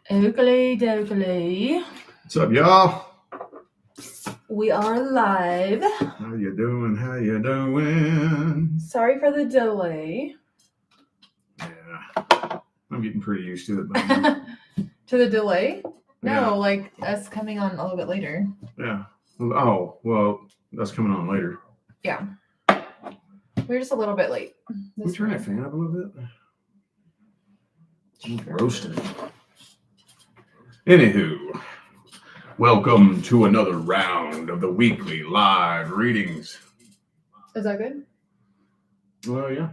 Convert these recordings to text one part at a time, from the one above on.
Oakley dokley. What's up, y'all? We are live. How you doing? How you doing? Sorry for the delay. Yeah, I'm getting pretty used to it by now. To the delay? No, Yeah. like us coming on a little bit later. Yeah. Oh, well, that's coming on later. Yeah. We're just a little bit late. Can we turn that fan up a little bit? I'm roasting. Anywho, welcome to another round of the weekly live readings. Is that good? Well, yeah.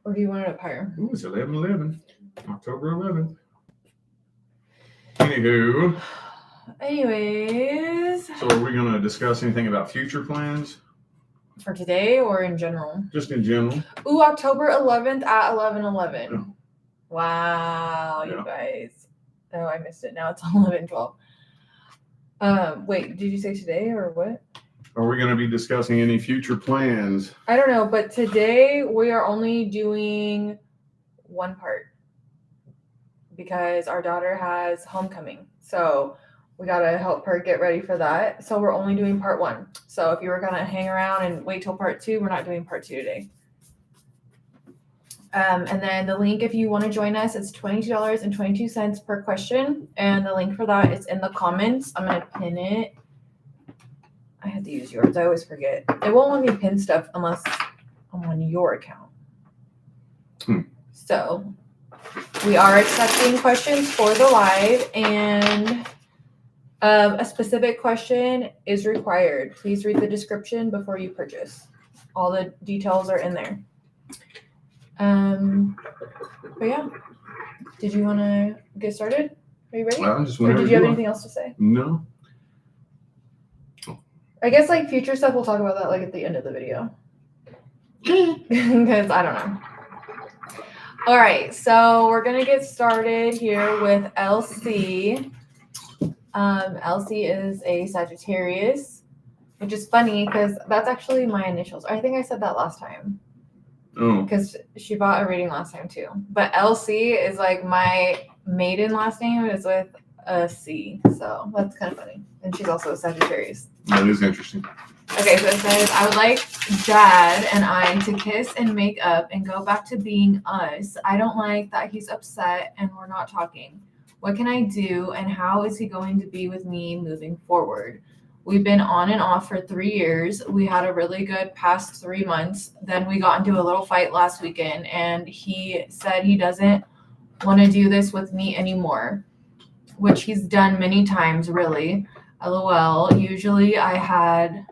Or do you want it up higher? Ooh, it's 11/11, October 11th. Anywho. Anyways. So are we going to discuss anything about future plans? For today or in general? Just in general. Ooh, October 11th at 11:11. Yeah. Wow, Yeah. you guys. Oh, I missed it. Now it's 11:12. Wait, did you say today or what? Are we going to be discussing any future plans? I don't know, but today we are only doing one part because our daughter has homecoming. So we got to help her get ready for that. So we're only doing part one. So if you were going to hang around and wait till part two, we're not doing part two today. And then the link, if you want to join us, it's $22.22 per question. And the link for that is in the comments. I'm going to pin it. I had to use yours. I always forget. It won't let me pin stuff unless I'm on your account. So we are accepting questions for the live, and a specific question is required. Please read the description before you purchase. All the details are in there. But yeah, did you want to get started? Are you ready? Well, I just or did you have anything else to say? No. I guess like future stuff, we'll talk about that like at the end of the video. Because I don't know. All right, so we're gonna get started here with LC. LC is a Sagittarius, which is funny because that's actually my initials. I think I said that last time. Oh. Because she bought a reading last time too. But LC is like my maiden last name is with a C. So that's kind of funny. And she's also a Sagittarius. That is interesting. Okay, so it says, I would like Dad and I to kiss and make up and go back to being us. I don't like that he's upset and we're not talking. What can I do and how is he going to be with me moving forward? We've been on and off for 3 years. We had a really good past 3 months. Then we got into a little fight last weekend and he said he doesn't want to do this with me anymore, which he's done many times, really. LOL. Usually I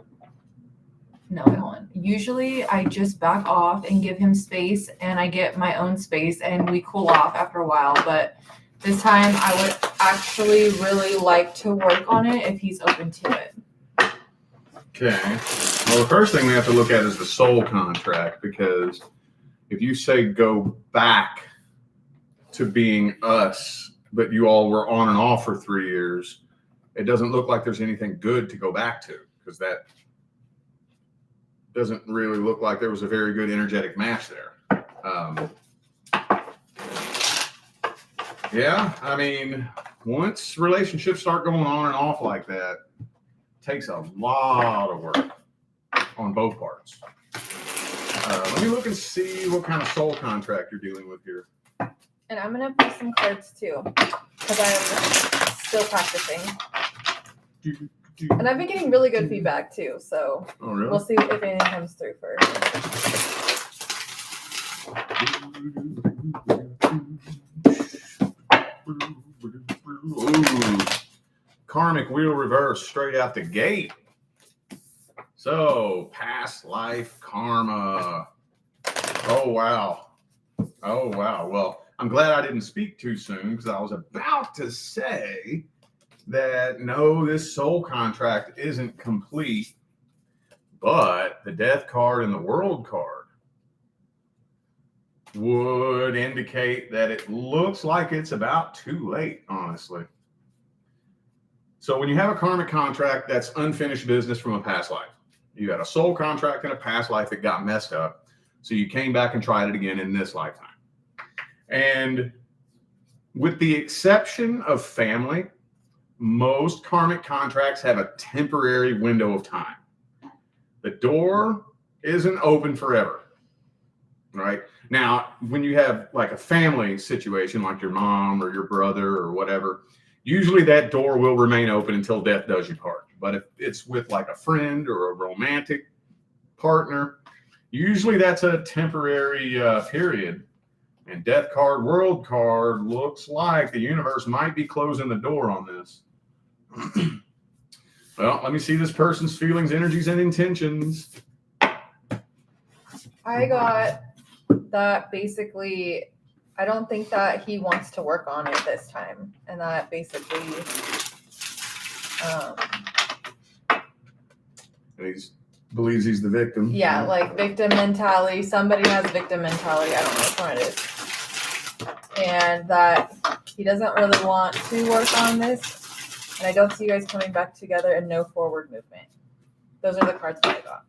just back off and give him space and I get my own space and we cool off after a while. But this time I would actually really like to work on it if he's open to it. Okay. Well, the first thing we have to look at is the soul contract, because if you say go back to being us, but you all were on and off for 3 years, it doesn't look like there's anything good to go back to, because that doesn't really look like there was a very good energetic match there. Yeah, I mean, once relationships start going on and off like that, it takes a lot of work on both parts. Let me look and see what kind of soul contract you're dealing with here. And I'm going to pull some cards too, because I'm still practicing. And I've been getting really good feedback too, so We'll see if anything comes through first. Ooh, karmic wheel reverse straight out the gate. So, past life karma. Oh, wow. Well, I'm glad I didn't speak too soon, because I was about to say that no, this soul contract isn't complete, but the death card and the world card would indicate that it looks like it's about too late, honestly. So when you have a karmic contract, that's unfinished business from a past life. You got a soul contract in a past life that got messed up, so you came back and tried it again in this lifetime. And with the exception of family, most karmic contracts have a temporary window of time. The door isn't open forever, right? Now, when you have like a family situation, like your mom or your brother or whatever, usually that door will remain open until death does you part. But if it's with like a friend or a romantic partner, usually that's a temporary period. And death card, world card, looks like the universe might be closing the door on this. Well, let me see this person's feelings, energies, and intentions. I got that basically, I don't think that he wants to work on it this time. And that basically, He believes he's the victim. yeah, like victim mentality. Somebody has victim mentality. I don't know which one it is. And that he doesn't really want to work on this. And I don't see you guys coming back together and no forward movement. Those are the cards that I got.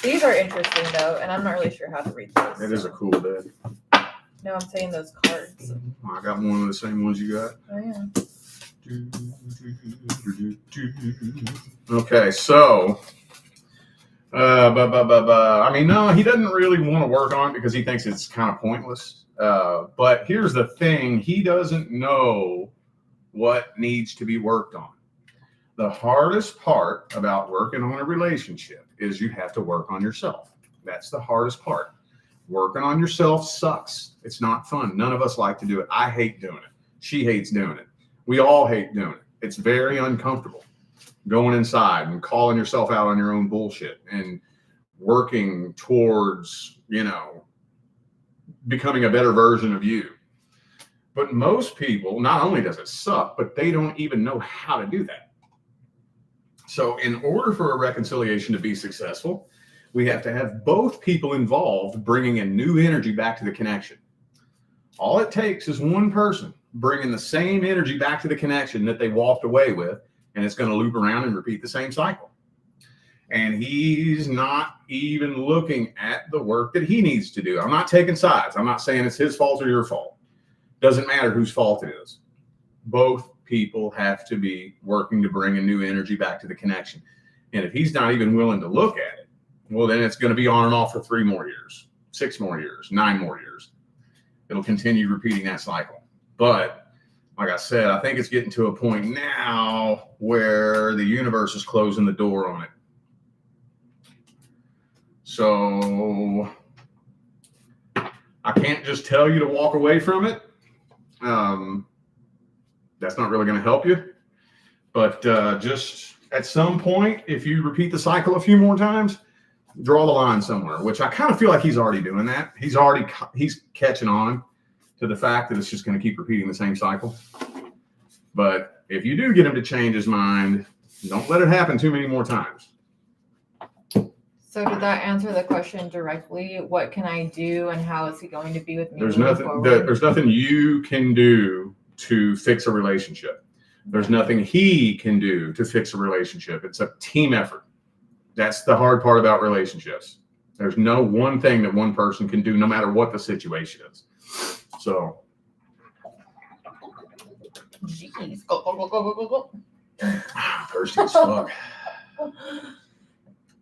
These are interesting though, and I'm not really sure how to read those. It is a cool deck. No, I'm saying those cards. I got one of the same ones you got. Oh yeah. Okay, so I mean, no, he doesn't really want to work on it because he thinks it's kind of pointless. But here's the thing, he doesn't know what needs to be worked on. The hardest part about working on a relationship is you have to work on yourself. That's the hardest part. Working on yourself sucks. It's not fun. None of us like to do it. I hate doing it. She hates doing it. We all hate doing it. It's very uncomfortable going inside and calling yourself out on your own bullshit and working towards, becoming a better version of you. But most people, not only does it suck, but they don't even know how to do that. So in order for a reconciliation to be successful, we have to have both people involved bringing a new energy back to the connection. All it takes is one person bringing the same energy back to the connection that they walked away with, and it's going to loop around and repeat the same cycle. And he's not even looking at the work that he needs to do. I'm not taking sides. I'm not saying it's his fault or your fault. Doesn't matter whose fault it is. Both people have to be working to bring a new energy back to the connection. And if he's not even willing to look at it, well, then it's going to be on and off for 3 more years, 6 more years, 9 more years. It'll continue repeating that cycle. But like I said, I think it's getting to a point now where the universe is closing the door on it. So I can't just tell you to walk away from it. That's not really going to help you. But just at some point, if you repeat the cycle a few more times, draw the line somewhere, which I kind of feel like he's already doing that. He's catching on to the fact that it's just going to keep repeating the same cycle. But if you do get him to change his mind, don't let it happen too many more times. So did that answer the question directly? What can I do and how is he going to be with me? There's nothing you can do to fix a relationship. There's nothing he can do to fix a relationship. It's a team effort. That's the hard part about relationships. There's no one thing that one person can do, no matter what the situation is. So. Jeez. Go. Thirsty as fuck.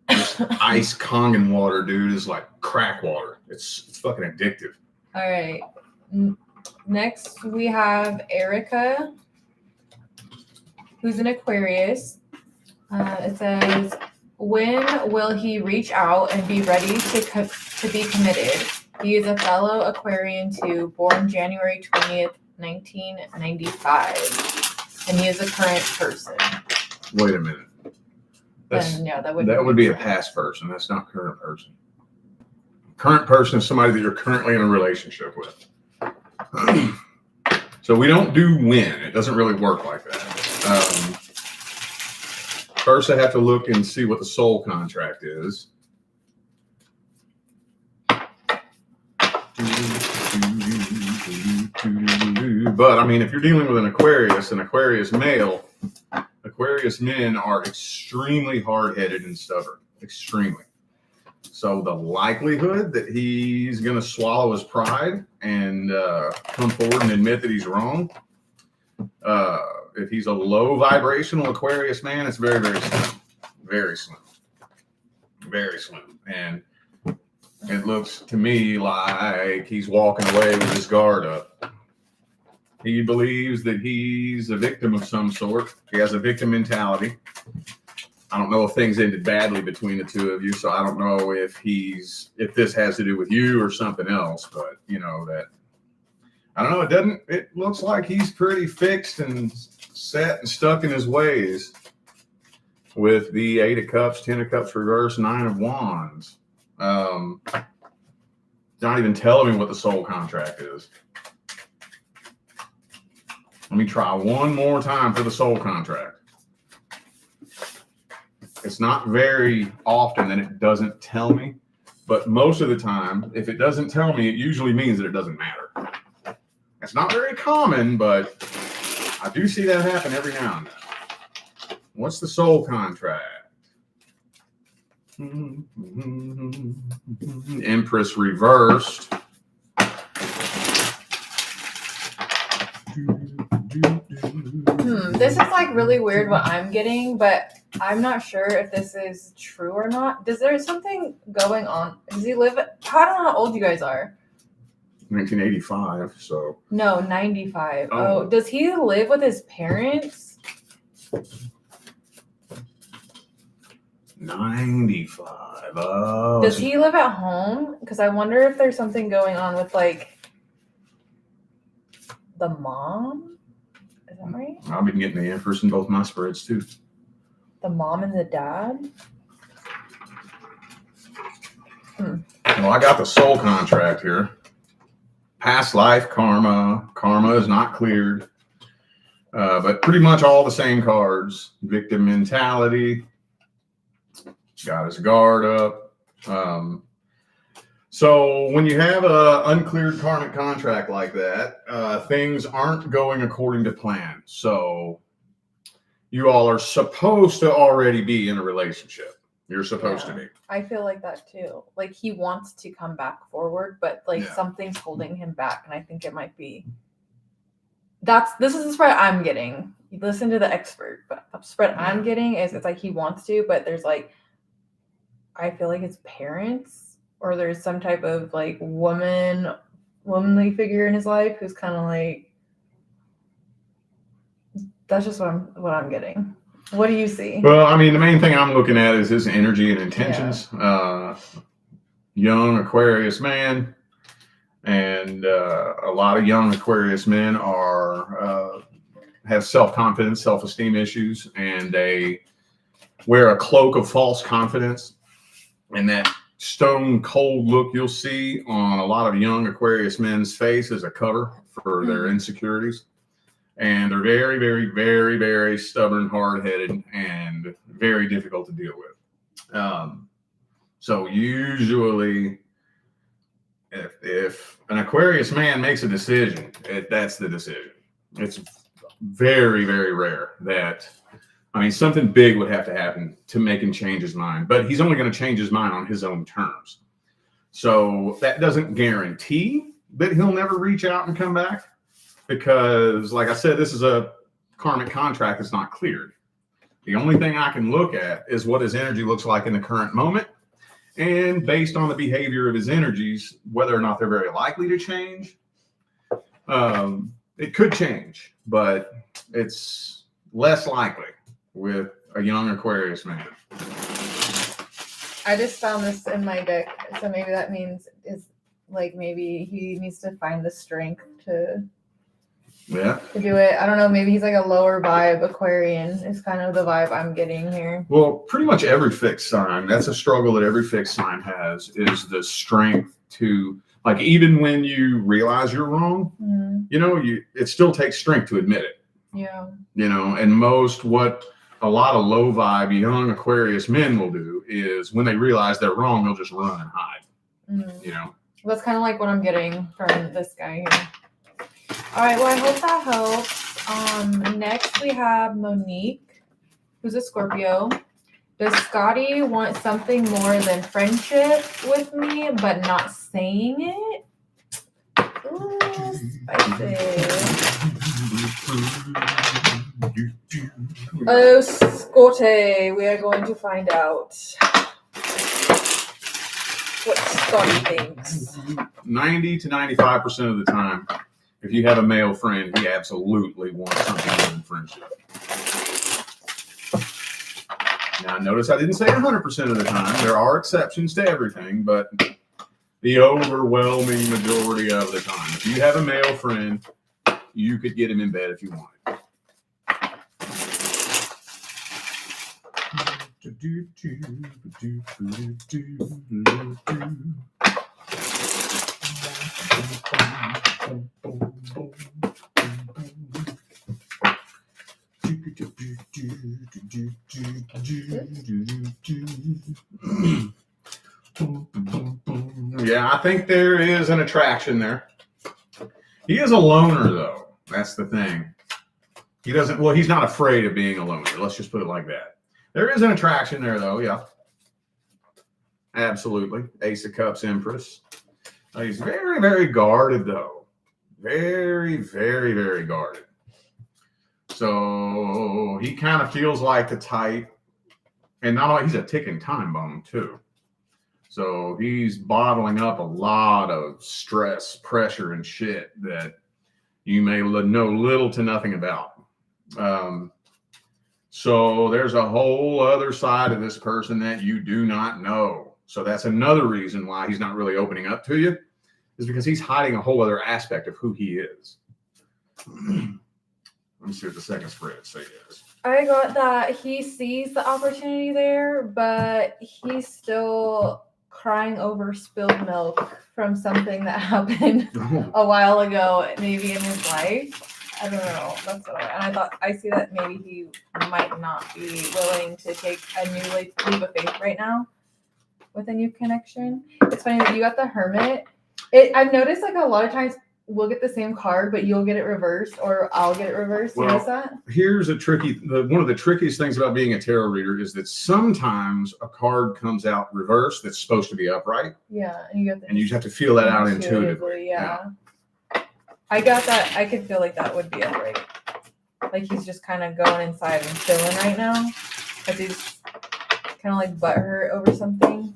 This ice Kangen water, dude, is like crack water. It's fucking addictive. All right. Next, we have Erica, who's an Aquarius. It says, when will he reach out and be ready to be committed? He is a fellow Aquarian too, born January 20th, 1995. And he is a current person. Wait a minute. That would be a past person. That's not current person. Current person is somebody that you're currently in a relationship with. So we don't do when. It doesn't really work like that. First, I have to look and see what the soul contract is. But I mean, if you're dealing with an Aquarius male, Aquarius men are extremely hard-headed and stubborn. Extremely. So the likelihood that he's going to swallow his pride and come forward and admit that he's wrong, if he's a low vibrational Aquarius man, it's very, very slim. Very slim. Very slim. And it looks to me like he's walking away with his guard up. He believes that he's a victim of some sort. He has a victim mentality. I don't know if things ended badly between the two of you, so I don't know if this has to do with you or something else, but you know that I don't know, it looks like he's pretty fixed and set and stuck in his ways with the 8 of Cups, 10 of Cups reverse, 9 of Wands. Not even telling me what the soul contract is. Let me try one more time for the soul contract. It's not very often that it doesn't tell me, but most of the time, if it doesn't tell me, it usually means that it doesn't matter. It's not very common, but I do see that happen every now and then. What's the soul contract? Empress reversed. This is like really weird what I'm getting, but I'm not sure if this is true or not. Does there something going on? Does he live? I don't know how old you guys are. 1985, so. No, 95. Oh. Does he live with his parents? 95. Oh. Does he live at home? Because I wonder if there's something going on with like the mom. Is that right? I've been getting the Empress in both my spreads too. The mom and the dad? Well, I got the soul contract here. Past life karma. Karma is not cleared. But pretty much all the same cards. Victim mentality. Got his guard up. So when you have an uncleared karmic contract like that, things aren't going according to plan. So you all are supposed to already be in a relationship. You're supposed to be. I feel like that too. Like he wants to come back forward, but like something's holding him back. And I think it might be this is the spread I'm getting. You listen to the expert, but the spread I'm getting is it's like he wants to, but there's like I feel like it's parents or there's some type of like womanly figure in his life who's kind of like that's just what I'm getting. What do you see? Well, I mean, the main thing I'm looking at is his energy and intentions. Young Aquarius man, and a lot of young Aquarius men have self-confidence, self-esteem issues, and they wear a cloak of false confidence. And that stone cold look you'll see on a lot of young Aquarius men's face is a cover for their insecurities. And they're very, very, very, very stubborn, hard-headed, and very difficult to deal with. So usually, if an Aquarius man makes a decision, that's the decision. It's very, very rare that, something big would have to happen to make him change his mind. But he's only going to change his mind on his own terms. So that doesn't guarantee that he'll never reach out and come back. Because, like I said, this is a karmic contract that's not cleared. The only thing I can look at is what his energy looks like in the current moment. And based on the behavior of his energies, whether or not they're very likely to change. It could change, but it's less likely with a young Aquarius man. I just found this in my deck. So maybe that means maybe he needs to find the strength to do it. I don't know. Maybe he's like a lower vibe Aquarian is kind of the vibe I'm getting here. Well, pretty much every fixed sign, that's a struggle that every fixed sign has, is the strength to, like, even when you realize you're wrong, it still takes strength to admit it. Yeah. And what a lot of low vibe young Aquarius men will do is when they realize they're wrong, they'll just run and hide. That's kind of like what I'm getting from this guy here. All right, well, I hope that helps. Next, we have Monique, who's a Scorpio. Does Scotty want something more than friendship with me, but not saying it? Ooh, spicy. Oh, Scotty, we are going to find out what Scotty thinks. 90 to 95% of the time, if you have a male friend, he absolutely wants something more than friendship. Now, notice I didn't say 100% of the time. There are exceptions to everything, but the overwhelming majority of the time, if you have a male friend, you could get him in bed if you wanted. Yeah, I think there is an attraction there. He is a loner, though. That's the thing. He doesn't, well, he's not afraid of being a loner. Let's just put it like that. There is an attraction there, though. Yeah. Absolutely. Ace of Cups, Empress. He's very, very guarded, though. Very, very, very guarded. So he kind of feels like the type, and not only, he's a ticking time bomb, too. So he's bottling up a lot of stress, pressure, and shit that you may know little to nothing about. So there's a whole other side of this person that you do not know. So that's another reason why he's not really opening up to you, is because he's hiding a whole other aspect of who he is. Let me see what the second spread says. I got that he sees the opportunity there, but he's still crying over spilled milk from something that happened a while ago, maybe in his life. I don't know. That's what I see that maybe he might not be willing to take a new leap of faith right now with a new connection. It's funny that you got the Hermit. I've noticed like a lot of times we'll get the same card, but you'll get it reversed or I'll get it reversed. You notice that? Here's one of the trickiest things about being a tarot reader is that sometimes a card comes out reversed that's supposed to be upright. Yeah. And you just have to feel that out intuitively. Yeah. I got that. I could feel like that would be upright. Like he's just kind of going inside and chilling right now. Because he's kind of like butthurt over something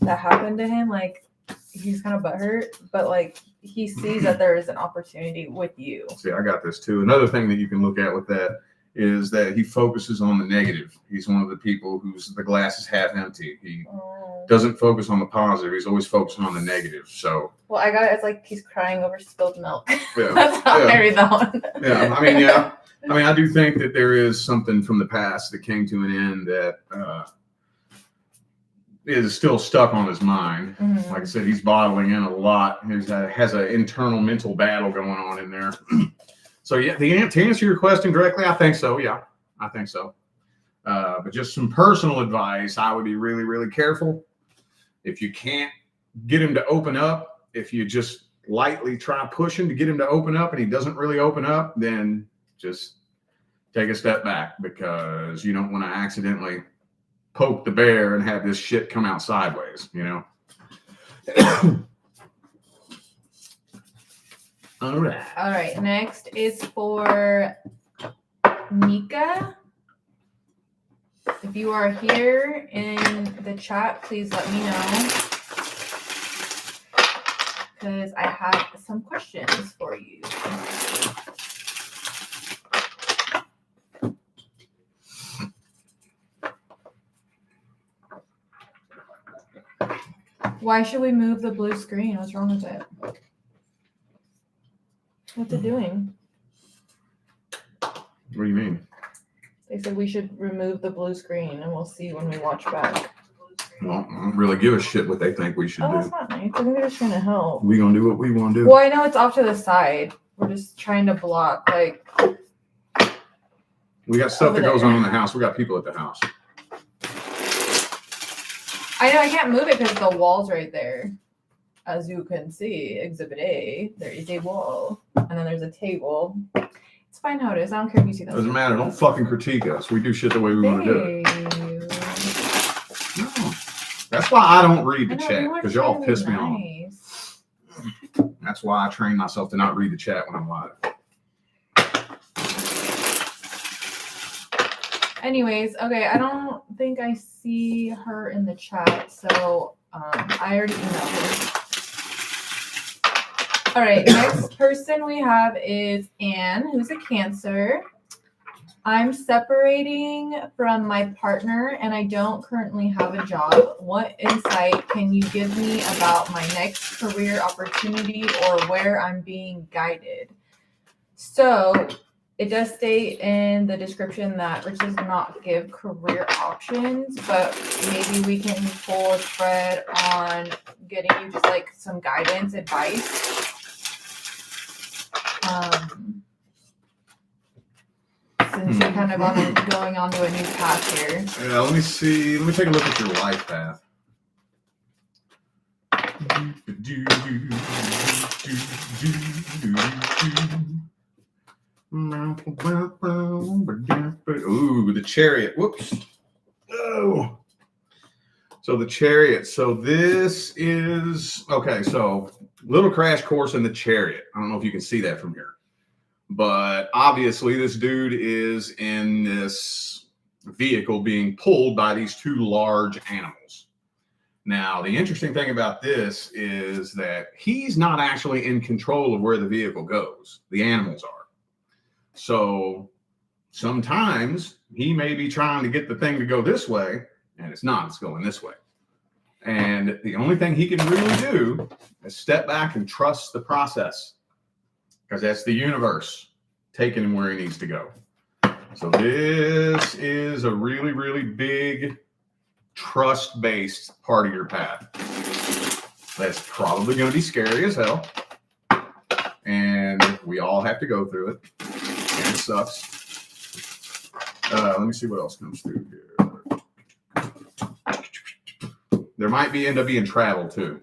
that happened to him. Like he's kind of butthurt, but like he sees that there is an opportunity with you. See, I got this too. Another thing that you can look at with that is that he focuses on the negative. He's one of the people whose the glass is half empty. He doesn't focus on the positive. He's always focusing on the negative. So, well, I got it. It's like he's crying over spilled milk. Yeah, That's how I read that one. Yeah, I mean, I do think that there is something from the past that came to an end that is still stuck on his mind. Mm-hmm. Like I said, he's bottling in a lot. He has an internal mental battle going on in there. So yeah, to answer your question directly, I think so. Yeah, I think so. But just some personal advice, I would be really, really careful. If you can't get him to open up, if you just lightly try pushing to get him to open up and he doesn't really open up, then just take a step back, because you don't want to accidentally poke the bear and have this shit come out sideways, you know? All right. Next is for Mika. If you are here in the chat, please let me know, because I have some questions for you. Why should we move the blue screen? What's wrong with it? What's it doing? What do you mean? They said we should remove the blue screen and we'll see when we watch back. Well, I don't really give a shit what they think we should do. That's not nice. I think they're just trying to help. We gonna do what we want to do. Well, I know it's off to the side. We're just trying to block, like. We got stuff that goes on in the house. We got people at the house. I know I can't move it because the wall's right there. As you can see, Exhibit A, there is a wall. And then there's a table. It's fine how it is. I don't care if you see that. Doesn't matter. Don't fucking critique us. We do shit the way we want to do it. That's why I don't read I the know, chat, you want because to y'all be piss me off. nice. That's why I train myself to not read the chat when I'm live. Anyways, okay, I don't think I see her in the chat, so I already emailed her. All right, next person we have is Anne, who's a Cancer. I'm separating from my partner and I don't currently have a job. What insight can you give me about my next career opportunity or where I'm being guided? So it does state in the description that Rich does not give career options, but maybe we can pull a spread on getting you just like some guidance, advice. Since you're kind of going on to a new path here. Yeah, let me see. Let me take a look at your life path. Ooh, the Chariot. Whoops. Oh. So the Chariot. So this is, okay, so little crash course in the Chariot. I don't know if you can see that from here. But obviously this dude is in this vehicle being pulled by these two large animals. Now, the interesting thing about this is that he's not actually in control of where the vehicle goes. The animals are. So sometimes he may be trying to get the thing to go this way, and it's not. It's going this way. And the only thing he can really do is step back and trust the process, because that's the universe taking him where he needs to go. So this is a really, really big trust-based part of your path. That's probably going to be scary as hell. And we all have to go through it. And it sucks. Let me see what else comes through here. There might end up being travel too.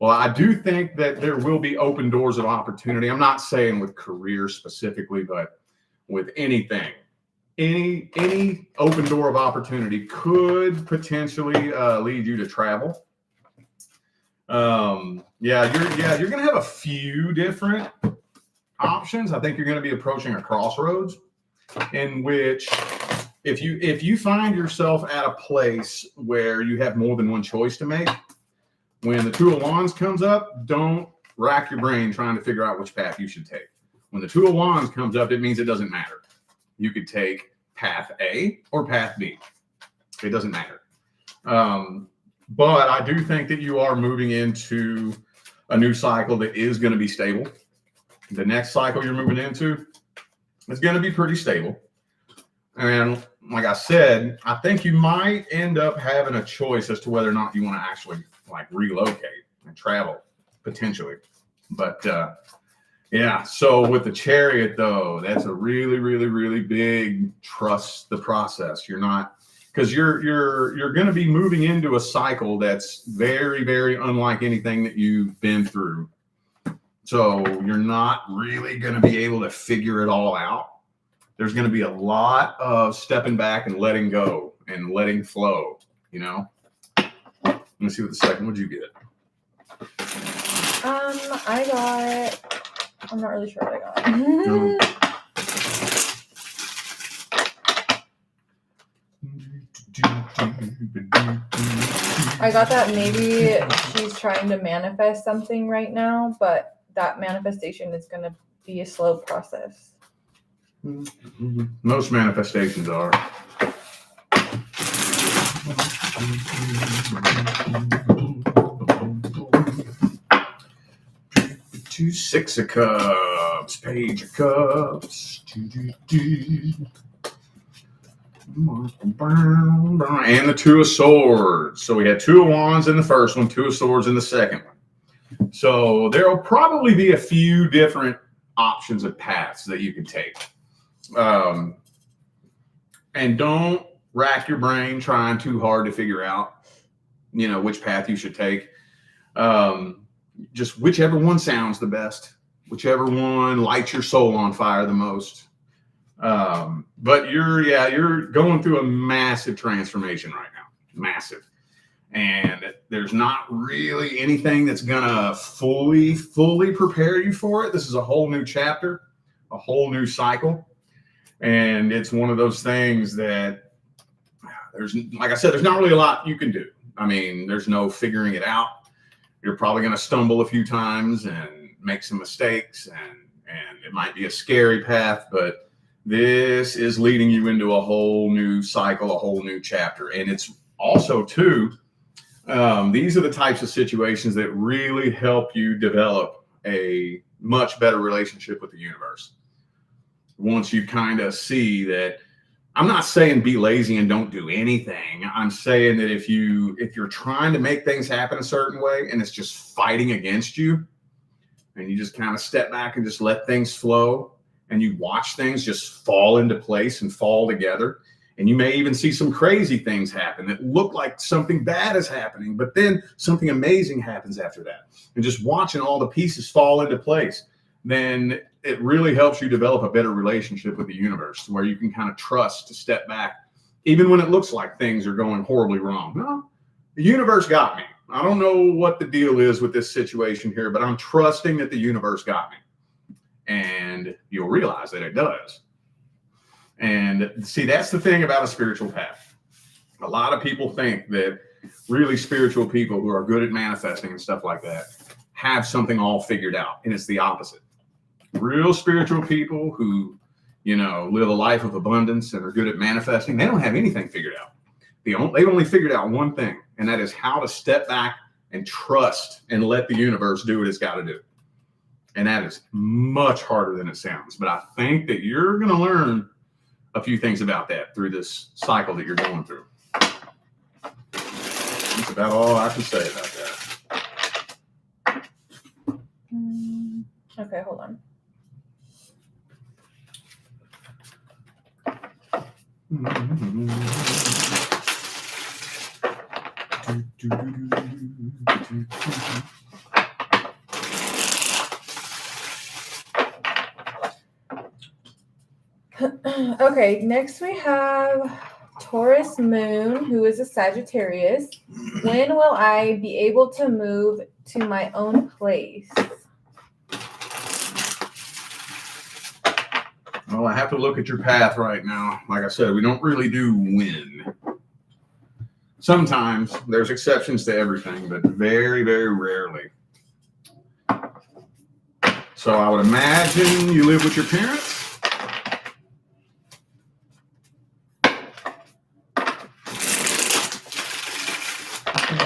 Well, I do think that there will be open doors of opportunity. I'm not saying with career specifically, but with anything. Any open door of opportunity could potentially lead you to travel. You're going to have a few different options. I think you're going to be approaching a crossroads in which if you find yourself at a place where you have more than one choice to make, when the Two of Wands comes up, don't rack your brain trying to figure out which path you should take. When the Two of Wands comes up, it means it doesn't matter. You could take path A or path B. It doesn't matter. But I do think that you are moving into a new cycle that is going to be stable. The next cycle you're moving into is going to be pretty stable. And like I said, I think you might end up having a choice as to whether or not you want to actually like relocate and travel potentially. But yeah, so with the Chariot though, that's a really, really, really big trust the process. You're not, because you're going to be moving into a cycle that's very, very unlike anything that you've been through. So you're not really going to be able to figure it all out. There's going to be a lot of stepping back and letting go and letting flow, you know? Let me see what the second, what'd you get? I'm not really sure what I got. I got that maybe she's trying to manifest something right now, but that manifestation is going to be a slow process. Most manifestations are. Six of Cups, Page of Cups, and the Two of Swords. So we had Two of Wands in the first one, Two of Swords in the second one. So there will probably be a few different options of paths that you can take. And don't rack your brain trying too hard to figure out, you know, which path you should take. Just whichever one sounds the best, whichever one lights your soul on fire the most. But you're going through a massive transformation right now, massive. And there's not really anything that's gonna fully prepare you for it. This is a whole new chapter, a whole new cycle. And it's one of those things that there's, like I said, there's not really a lot you can do. I mean, there's no figuring it out. You're probably going to stumble a few times and make some mistakes, and it might be a scary path, but this is leading you into a whole new cycle, a whole new chapter. And it's also, too, these are the types of situations that really help you develop a much better relationship with the universe. Once you kind of see that, I'm not saying be lazy and don't do anything. I'm saying that if you're trying to make things happen a certain way and it's just fighting against you, and you just kind of step back and just let things flow, and you watch things just fall into place and fall together, and you may even see some crazy things happen that look like something bad is happening, but then something amazing happens after that. And just watching all the pieces fall into place, then it really helps you develop a better relationship with the universe, where you can kind of trust to step back, even when it looks like things are going horribly wrong. No, the universe got me. I don't know what the deal is with this situation here, but I'm trusting that the universe got me. And you'll realize that it does. And see, that's the thing about a spiritual path. A lot of people think that really spiritual people who are good at manifesting and stuff like that have something all figured out, and it's the opposite. Real spiritual people who, live a life of abundance and are good at manifesting, they don't have anything figured out. They've only figured out one thing, and that is how to step back and trust and let the universe do what it's got to do. And that is much harder than it sounds. But I think that you're going to learn a few things about that through this cycle that you're going through. That's about all I can say about that. Okay, hold on. Okay, next we have Taurus Moon, who is a Sagittarius. When will I be able to move to my own place? Well, I have to look at your path right now. Like I said, we don't really do when. Sometimes there's exceptions to everything, but very, very rarely. So I would imagine you live with your parents.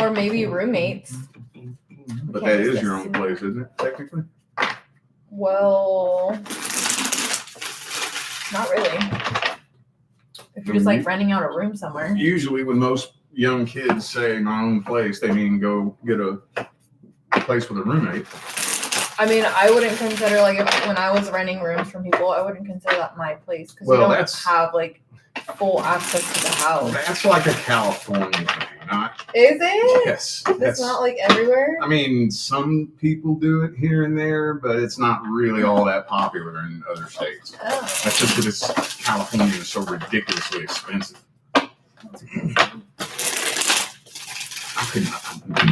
Or maybe roommates. But that is your own place, isn't it, technically? Well, not really. If you're just like renting out a room somewhere. Usually when most young kids say my own place, they mean go get a place with a roommate. I mean, I wouldn't consider, like, when I was renting rooms from people, I wouldn't consider that my place, because we don't have, like, full access to the house. That's like a California thing, not... Is it? Yes. It's not, like, everywhere? I mean, some people do it here and there, but it's not really all that popular in other states. Oh. That's just because California is so ridiculously expensive. I could not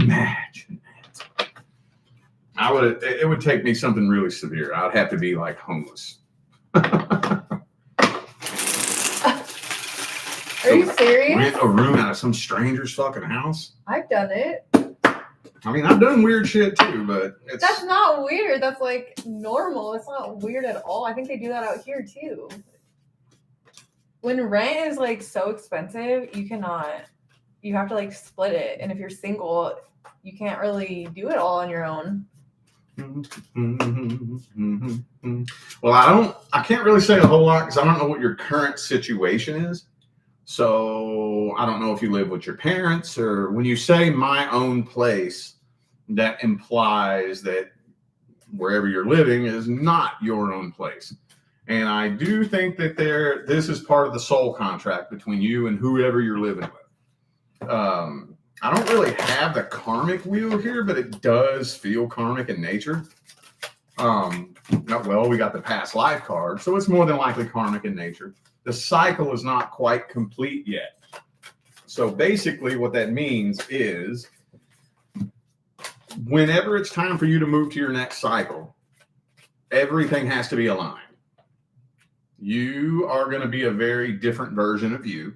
imagine that. It would take me something really severe. I'd have to be like homeless. Are you serious? Rent a room out of some stranger's fucking house? I've done it. I mean, I've done weird shit too, but That's not weird. That's like normal. It's not weird at all. I think they do that out here too. When rent is like so expensive, you have to like split it. And if you're single, you can't really do it all on your own. Well, I can't really say a whole lot because I don't know what your current situation is. So I don't know if you live with your parents, or when you say my own place, that implies that wherever you're living is not your own place. And I do think that this is part of the soul contract between you and whoever you're living with. I don't really have the karmic wheel here, but it does feel karmic in nature. Well, we got the past life card, so it's more than likely karmic in nature. The cycle is not quite complete yet. So basically what that means is whenever it's time for you to move to your next cycle, everything has to be aligned. You are going to be a very different version of you.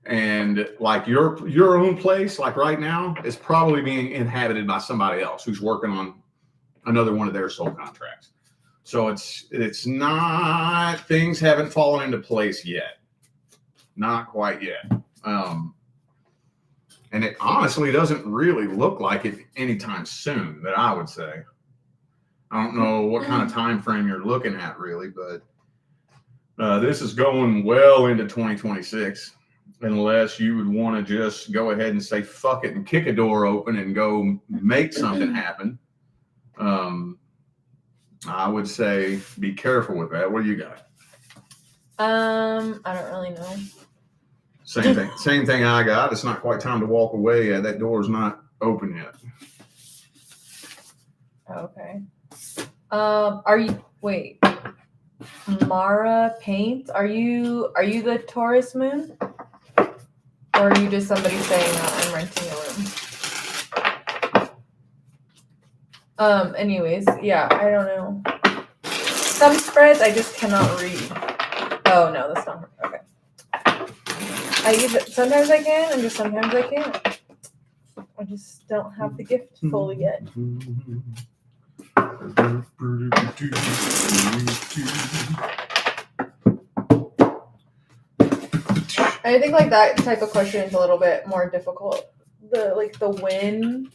And like your own place, like right now, is probably being inhabited by somebody else who's working on another one of their soul contracts. So it's not, things haven't fallen into place yet. Not quite yet. And it honestly doesn't really look like it anytime soon, that I would say. I don't know what kind of time frame you're looking at really, but this is going well into 2026, unless you would want to just go ahead and say fuck it and kick a door open and go make something happen. I would say be careful with that. What do you got? I don't really know. Same thing I got. It's not quite time to walk away yet. That door's not open yet. Okay. Wait, Mara Paint, are you the Taurus moon? Or are you just somebody saying that I'm renting a room? Anyways, yeah, I don't know. Some spreads I just cannot read. Oh no, that's not okay. Sometimes I can and just sometimes I can't. I just don't have the gift fully yet. I think like that type of question is a little bit more difficult. The win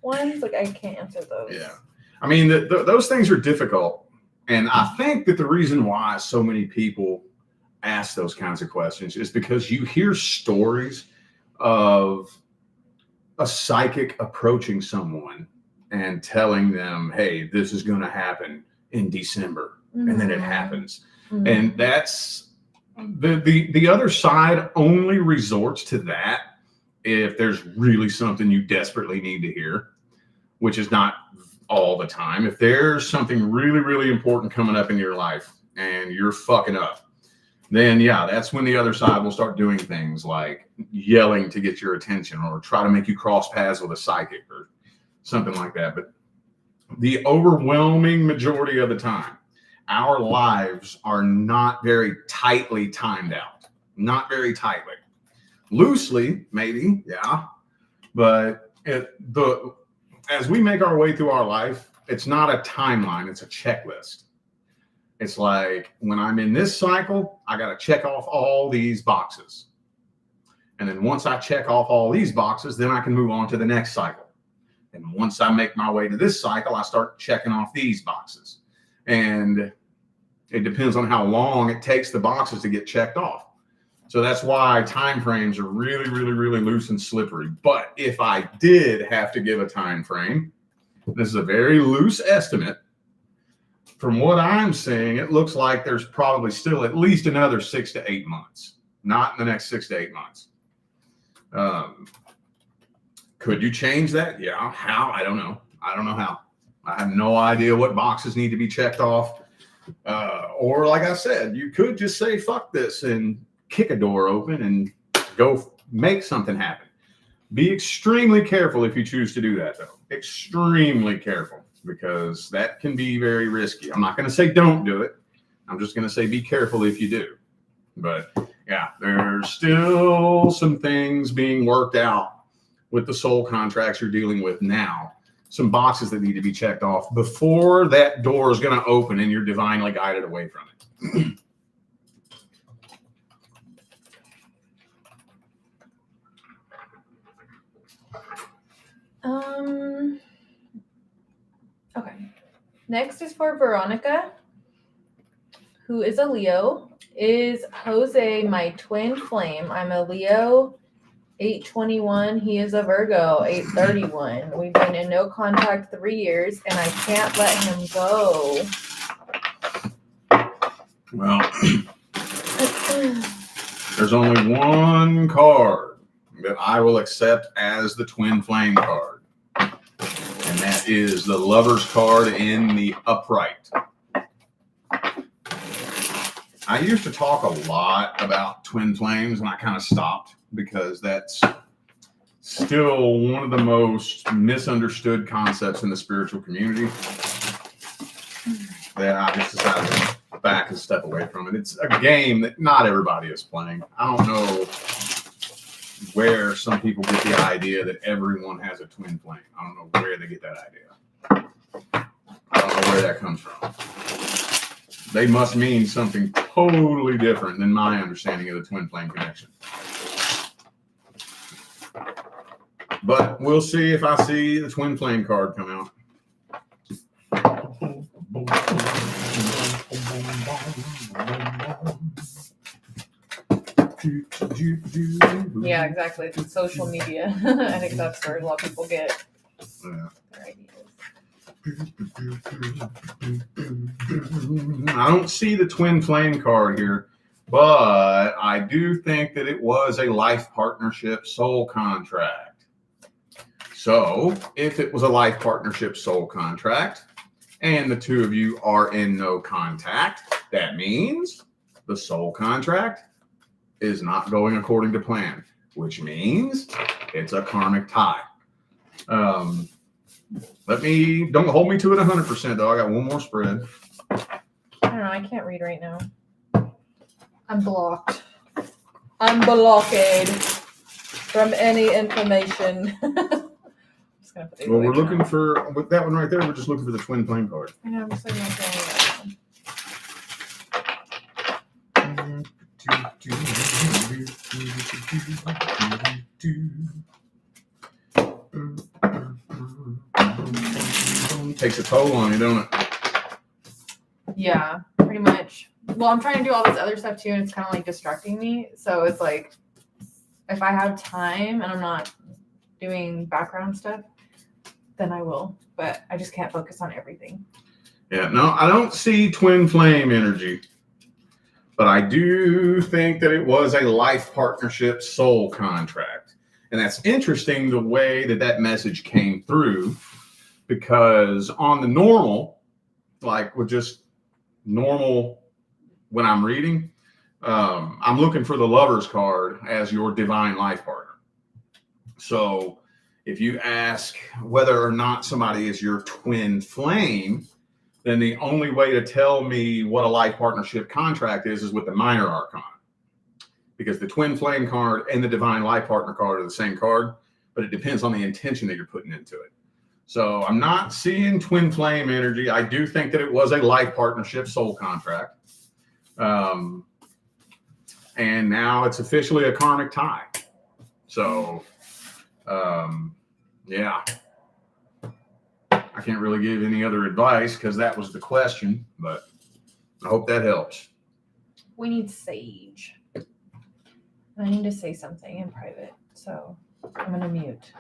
ones, like I can't answer those. Yeah, I mean those things are difficult, and I think that the reason why so many people ask those kinds of questions is because you hear stories of a psychic approaching someone and telling them, hey, this is going to happen in December. Mm-hmm. And then it happens. Mm-hmm. And that's the other side only resorts to that if there's really something you desperately need to hear, which is not all the time. If there's something really, really important coming up in your life and you're fucking up, then yeah, that's when the other side will start doing things like yelling to get your attention or try to make you cross paths with a psychic or something like that. But the overwhelming majority of the time, our lives are not very tightly timed out. Not very tightly. Loosely, maybe, yeah. But as we make our way through our life, it's not a timeline, it's a checklist. It's like when I'm in this cycle, I got to check off all these boxes. And then once I check off all these boxes, then I can move on to the next cycle. And once I make my way to this cycle, I start checking off these boxes. And it depends on how long it takes the boxes to get checked off. So that's why time frames are really, really, really loose and slippery. But if I did have to give a time frame, this is a very loose estimate. From what I'm seeing, it looks like there's probably still at least another 6 to 8 months. Not in the next 6 to 8 months. Could you change that? Yeah. How? I don't know. I don't know how. I have no idea what boxes need to be checked off. Or like I said, you could just say, fuck this and kick a door open and go make something happen. Be extremely careful if you choose to do that, though. Extremely careful, because that can be very risky. I'm not going to say don't do it. I'm just going to say be careful if you do. But yeah, there's still some things being worked out with the soul contracts you're dealing with now. Some boxes that need to be checked off before that door is going to open and you're divinely guided away from it. Okay. Next is for Veronica, who is a Leo. Is Jose my twin flame? I'm a Leo, 8/21. He is a Virgo, 8/31. We've been in no contact 3 years, and I can't let him go. Well, there's only one card that I will accept as the twin flame card. And that is the Lover's card in the upright. I used to talk a lot about twin flames and I kind of stopped because that's still one of the most misunderstood concepts in the spiritual community that I just decided to back and step away from it. It's a game that not everybody is playing. I don't know where some people get the idea that everyone has a twin flame. I don't know where they get that idea. I don't know where that comes from. They must mean something totally different than my understanding of the twin flame connection. But we'll see if I see the twin flame card come out. Yeah, exactly. It's social media. I think that's where a lot of people get their ideas. I don't see the twin flame card here, but I do think that it was a life partnership soul contract. So if it was a life partnership soul contract and the two of you are in no contact, that means the soul contract is not going according to plan, which means it's a karmic tie. Don't hold me to it 100% though. I got one more spread. I don't know. I can't read right now. I'm blocked. I'm blocked from any information. Well, we're looking for, with that one right there, we're just looking for the twin flame card. I know, I'm just looking at that one. Takes a toll on you, don't it? Yeah, pretty much. Well, I'm trying to do all this other stuff too, and it's kind of like distracting me. So it's like, if I have time and I'm not doing background stuff, then I will. But I just can't focus on everything. Yeah, no, I don't see twin flame energy. But I do think that it was a life partnership soul contract. And that's interesting the way that that message came through, because on the normal, like with just normal, when I'm reading, I'm looking for the Lover's card as your divine life partner. So if you ask whether or not somebody is your twin flame, then the only way to tell me what a life partnership contract is with the minor arcana. Because the twin flame card and the divine life partner card are the same card, but it depends on the intention that you're putting into it. So I'm not seeing twin flame energy. I do think that it was a life partnership soul contract. And now it's officially a karmic tie. So, yeah. I can't really give any other advice because that was the question, but I hope that helps. We need Sage. I need to say something in private, so I'm going to mute.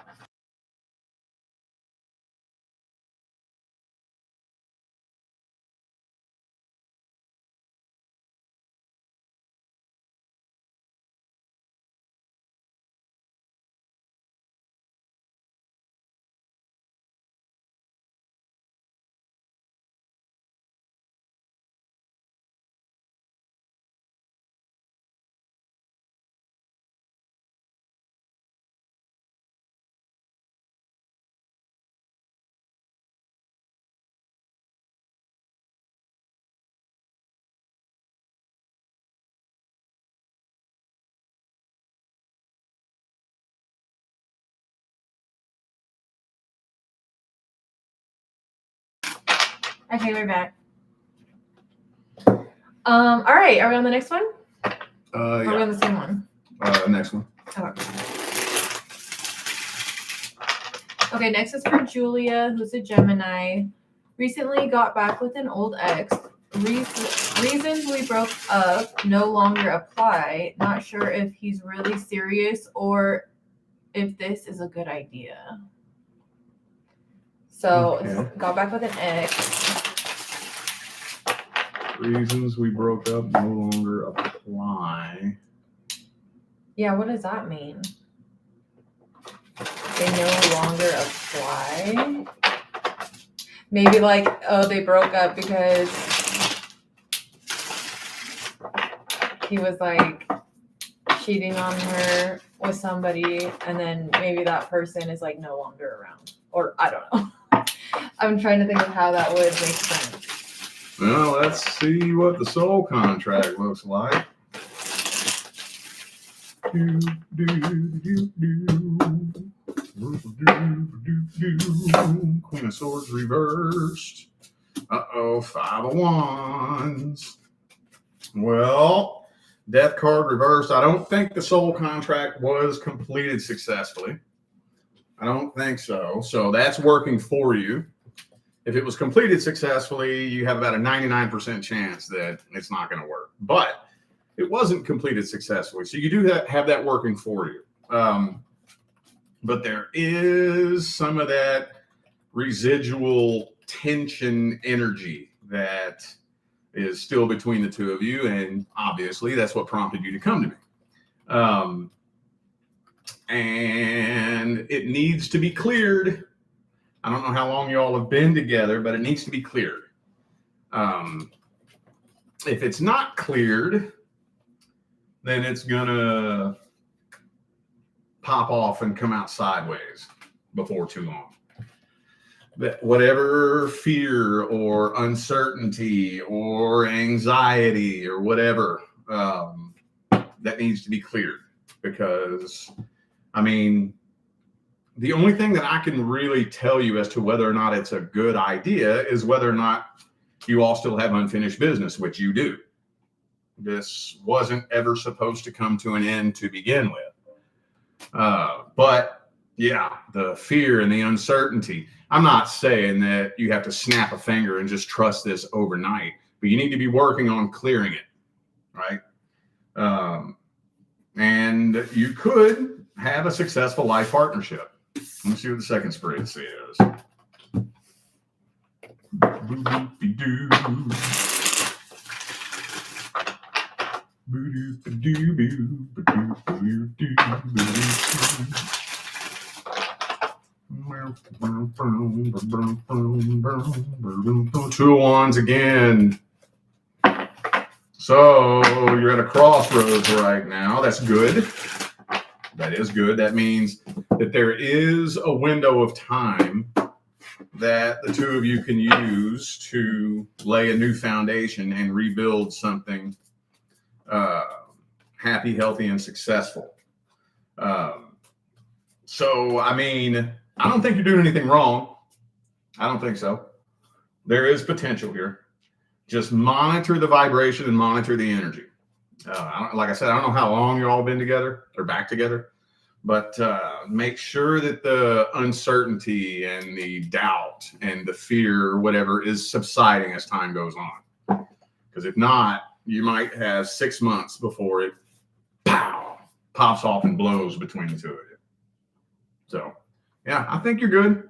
Okay, we're back. All right, are we on the next one? Or are we on the same one? Next one. Okay, next is for Julia, who's a Gemini. Recently got back with an old ex. Reasons we broke up no longer apply. Not sure if he's really serious or if this is a good idea. So, got back with an ex. Reasons we broke up no longer apply. Yeah, what does that mean? They no longer apply? Maybe like, oh, they broke up because he was like cheating on her with somebody and then maybe that person is like no longer around. Or I don't know. I'm trying to think of how that would make sense. Well, let's see what the soul contract looks like. Queen of Swords reversed. Uh-oh, 5 of Wands. Well, Death card reversed. I don't think the soul contract was completed successfully. I don't think so. So that's working for you. If it was completed successfully, you have about a 99% chance that it's not going to work. But it wasn't completed successfully. So you do have that working for you. But there is some of that residual tension energy that is still between the two of you. And obviously, that's what prompted you to come to me. And it needs to be cleared. I don't know how long you all have been together, but it needs to be cleared. If it's not cleared, then it's going to pop off and come out sideways before too long. But whatever fear or uncertainty or anxiety or whatever, that needs to be cleared. Because, I mean, the only thing that I can really tell you as to whether or not it's a good idea is whether or not you all still have unfinished business, which you do. This wasn't ever supposed to come to an end to begin with. But yeah, the fear and the uncertainty. I'm not saying that you have to snap a finger and just trust this overnight, but you need to be working on clearing it, right? And you could have a successful life partnership. Let me see what the second spread says. Two of Wands again. So you're at a crossroads right now. That's good. That is good. That means that there is a window of time that the two of you can use to lay a new foundation and rebuild something happy, healthy, and successful. So, I mean, I don't think you're doing anything wrong. I don't think so. There is potential here. Just monitor the vibration and monitor the energy. Like I said, I don't know how long you've all been together or back together, but make sure that the uncertainty and the doubt and the fear or whatever is subsiding as time goes on. Because if not, you might have 6 months before it pops off and blows between the two of you. So, yeah, I think you're good.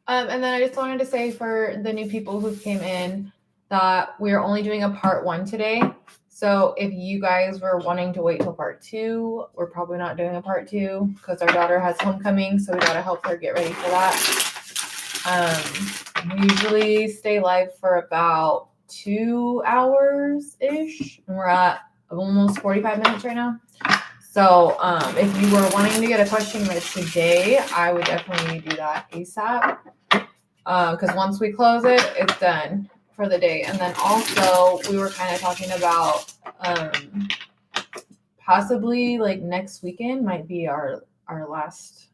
And then I just wanted to say for the new people who came in that we're only doing a part 1 today. So if you guys were wanting to wait till part 2, we're probably not doing a part 2 because our daughter has homecoming. So we got to help her get ready for that. We usually stay live for about 2 hours-ish. And we're at almost 45 minutes right now. So if you were wanting to get a question right today, I would definitely do that ASAP. Because once we close it, it's done for the day. And then also we were kind of talking about possibly like next weekend might be our last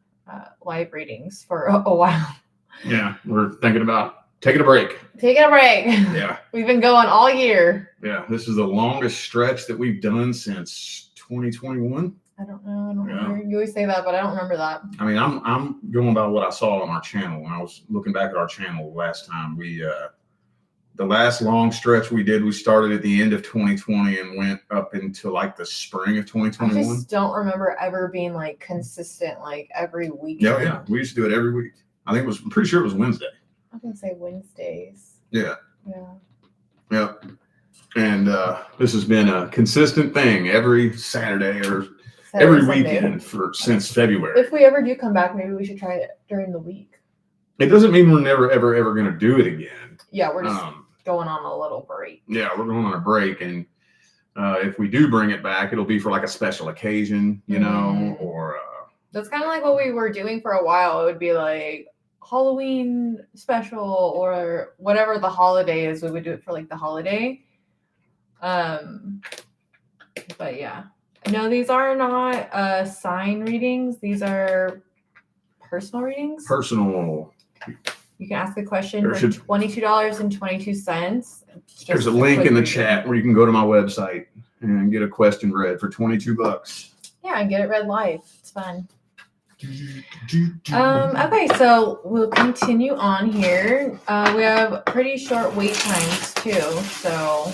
live readings for a while. Yeah, we're thinking about taking a break. Taking a break. Yeah. We've been going all year. Yeah, this is the longest stretch that we've done since 2021. I don't know. Remember. You always say that, but I don't remember that. I mean, I'm going by what I saw on our channel. When I was looking back at our channel last time, we the last long stretch we did, we started at the end of 2020 and went up into like the spring of 2021. I just don't remember ever being like consistent, like every week. Yeah. We used to do it every week. I'm pretty sure it was Wednesday. I was gonna say Wednesdays. Yeah. Yeah. And this has been a consistent thing every Saturday or every weekend since February. If we ever do come back, maybe we should try it during the week. It doesn't mean we're never, ever going to do it again. Yeah, we're just going on a little break. Yeah, we're going on a break. And If we do bring it back, it'll be for like a special occasion, you know, Mhm. or That's kind of like what we were doing for a while. It would be like Halloween special or whatever the holiday is. We would do it for like the holiday. But yeah, no, these are not sign readings. These are personal readings. personal. You can ask a question There for should- $22.22. There's a link in the chat where you can go to my website and get a question read for $22. Yeah, and get it read live. It's fun. Okay, so we'll continue on here. We have pretty short wait times too, so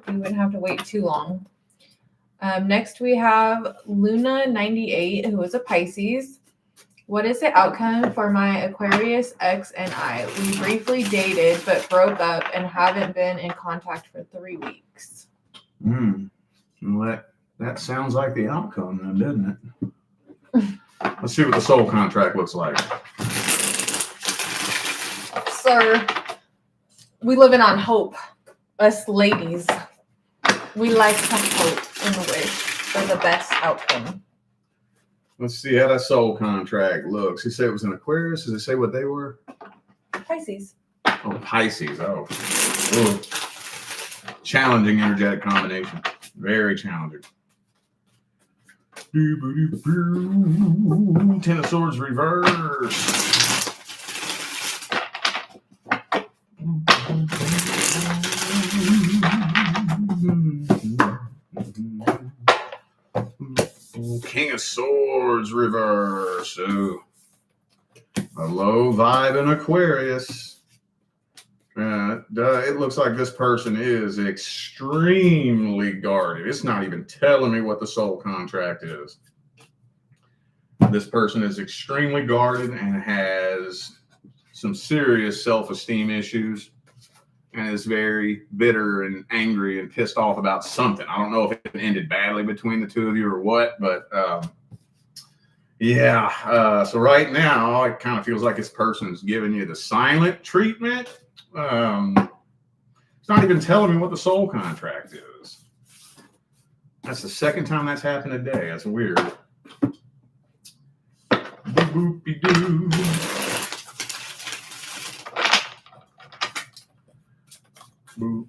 you wouldn't have to wait too long. Next, we have Luna98, who is a Pisces. What is the outcome for my Aquarius ex and I? We briefly dated, but broke up and haven't been in contact for 3 weeks. Well, that sounds like the outcome, then, doesn't it? Let's see what the soul contract looks like. Sir, we living on hope. Us ladies, we like to hope and wish for the best outcome. Let's see how that soul contract looks. He said it was an Aquarius. Does it say what they were? Pisces. Oh, Pisces. Oh. Ooh. Challenging energetic combination. Very challenging. Ten of Swords reverse. King of Swords reverse. Ooh. A low vibe in Aquarius. It looks like this person is extremely guarded. It's not even telling me what the soul contract is. This person is extremely guarded and has some serious self-esteem issues and is very bitter and angry and pissed off about something. I don't know if it ended badly between the two of you or what, but yeah. So right now, it kind of feels like this person's giving you the silent treatment. It's not even telling me what the soul contract is. That's the second time that's happened today. That's weird. Boop-boopy-doo. Boop,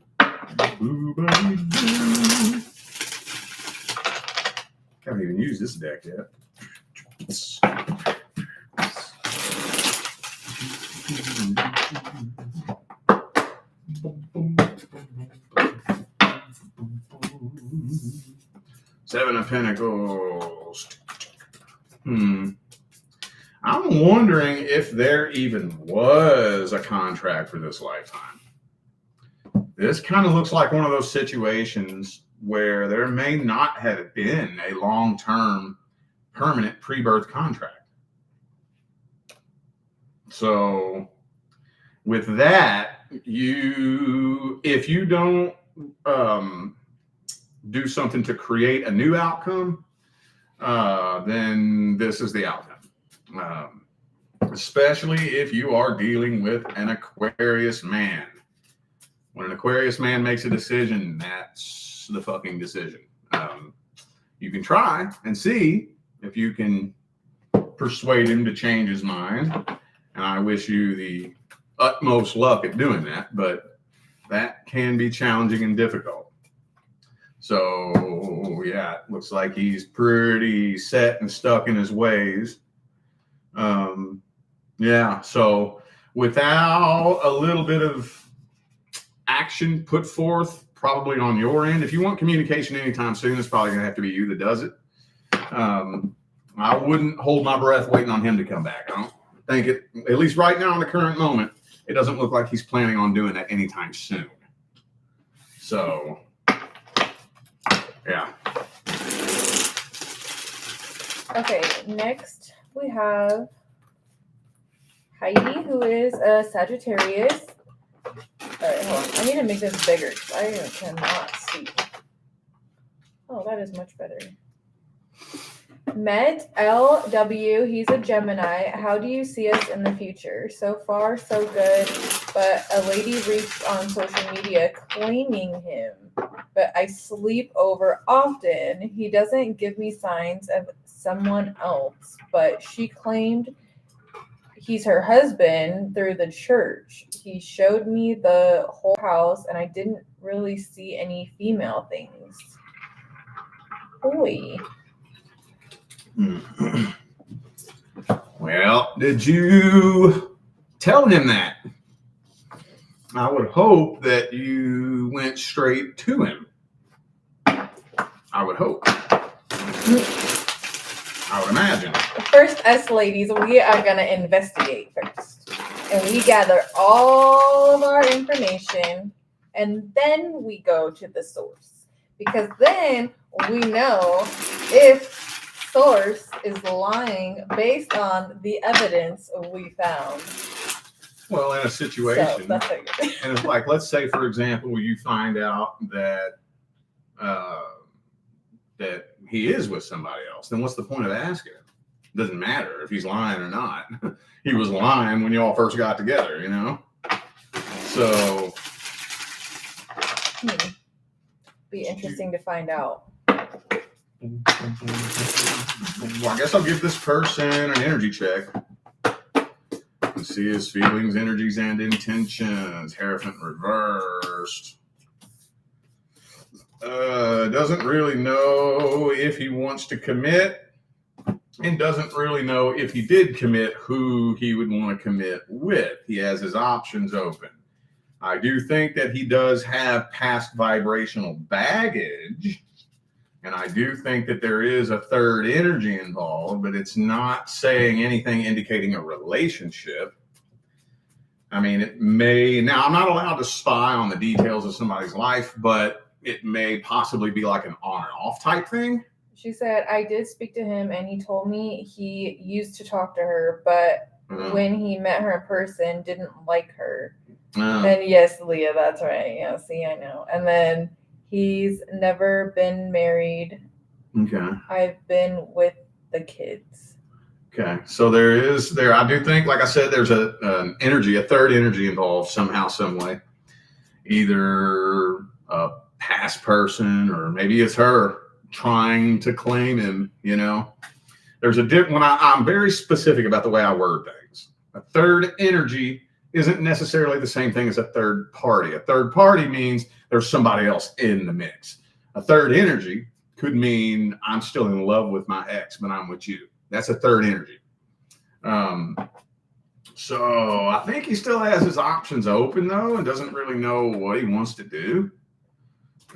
boop-a-doo. Haven't even used this deck yet. Seven of Pentacles. I'm wondering if there even was a contract for this lifetime. This kind of looks like one of those situations where there may not have been a long-term permanent pre-birth contract. So with that, if you don't do something to create a new outcome, then this is the outcome. Especially if you are dealing with an Aquarius man. When an Aquarius man makes a decision, that's the fucking decision. You can try and see if you can persuade him to change his mind. And I wish you the utmost luck at doing that, but that can be challenging and difficult. So yeah, it looks like he's pretty set and stuck in his ways. Yeah, so without a little bit of action put forth, probably on your end, if you want communication anytime soon, it's probably gonna have to be you that does it. I wouldn't hold my breath waiting on him to come back. I don't think it, at least right now in the current moment, it doesn't look like he's planning on doing that anytime soon. So yeah. Okay, next we have Heidi, who is a Sagittarius. All right, hold on. I need to make this bigger because I cannot see. Oh, that is much better. Met LW, he's a Gemini. How do you see us in the future? So far, so good, but a lady reached on social media claiming him. but I sleep over often. He doesn't give me signs of someone else, but she claimed he's her husband through the church. He showed me the whole house, and I didn't really see any female things. Boy. Well, did you tell him that? I would hope that you went straight to him. I would hope. I would imagine. First, us ladies, we are going to investigate first. And we gather all of our information, and then we go to the source. Because then we know if source is lying based on the evidence we found. Well, in a situation, So that's what you're and it's like, let's say, for example, you find out that that he is with somebody else, then what's the point of asking him? Doesn't matter if he's lying or not. He was lying when you all first got together, you know? So be interesting to find out. well, I guess I'll give this person an energy check and see his feelings, energies, and intentions. Hierophant reversed. Doesn't really know if he wants to commit, and doesn't really know if he did commit who he would want to commit with. He has his options open. I do think that he does have past vibrational baggage, and I do think that there is a third energy involved, but it's not saying anything indicating a relationship. I mean, it may, now I'm not allowed to spy on the details of somebody's life, but it may possibly be like an on and off type thing. She said, I did speak to him, and he told me he used to talk to her, but when he met her in person, didn't like her. And yes, Leah, that's right. Yeah, see, I know. And then he's never been married. Okay. I've been with the kids. Okay. So I do think, like I said, there's an energy, a third energy involved somehow, some way. Either a past person, or maybe it's her trying to claim him, you know. There's I'm very specific about the way I word things. A third energy isn't necessarily the same thing as a third party. A third party means there's somebody else in the mix. A third energy could mean I'm still in love with my ex, but I'm with you. That's a third energy. So I think he still has his options open, though, and doesn't really know what he wants to do.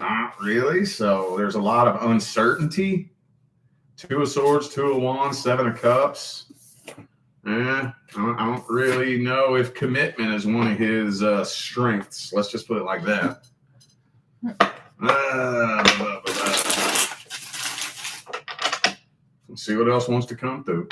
Not really. So there's a lot of uncertainty. 2 of Swords, 2 of Wands, 7 of Cups. I don't really know if commitment is one of his strengths. Let's just put it like that. Let's see what else wants to come through.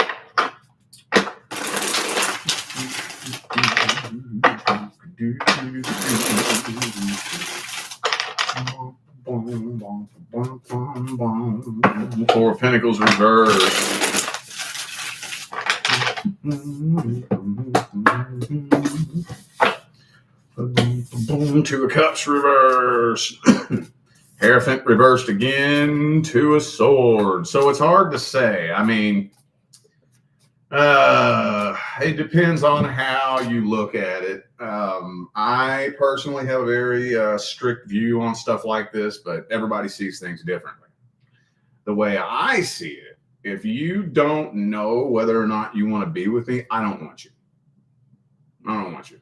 Four of Pentacles reversed. 2 of Cups reversed. Hierophant reversed again. 2 of Swords. So it's hard to say. I mean, it depends on how you look at it. I personally have a very strict view on stuff like this, but everybody sees things differently. The way I see it, if you don't know whether or not you want to be with me, I don't want you. I don't want you.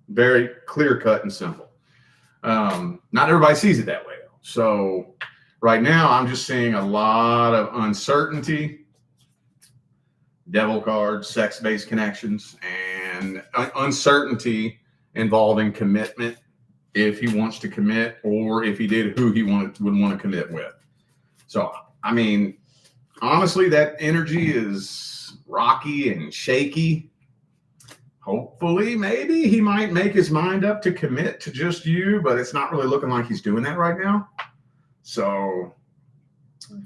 Very clear cut and simple. Not everybody sees it that way, though. So right now, I'm just seeing a lot of uncertainty, devil cards, sex-based connections, and uncertainty involving commitment, if he wants to commit, or if he did, who he would want to commit with. So, I mean, honestly, that energy is rocky and shaky. Hopefully, maybe he might make his mind up to commit to just you, but it's not really looking like he's doing that right now. So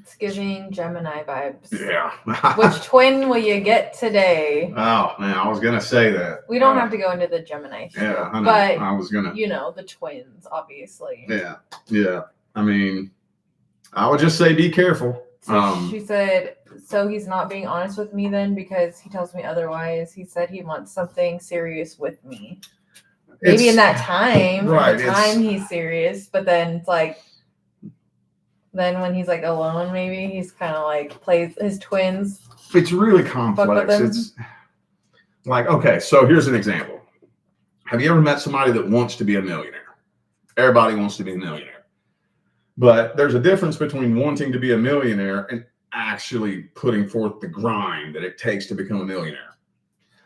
it's giving Gemini vibes. Yeah. Which twin will you get today? Oh, man, I was going to say that. We don't have to go into the Gemini show. Yeah, I know. But, I was going to. You know, the twins, obviously. Yeah, yeah. I mean, I would just say be careful. So she said, so he's not being honest with me then because he tells me otherwise. He said he wants something serious with me. Maybe in that time, right, in the time he's serious, but then it's like, then when he's like alone, maybe he's kind of like plays his twins. It's really complex. It's like, okay, so here's an example. Have you ever met somebody that wants to be a millionaire? Everybody wants to be a millionaire. But there's a difference between wanting to be a millionaire and actually putting forth the grind that it takes to become a millionaire.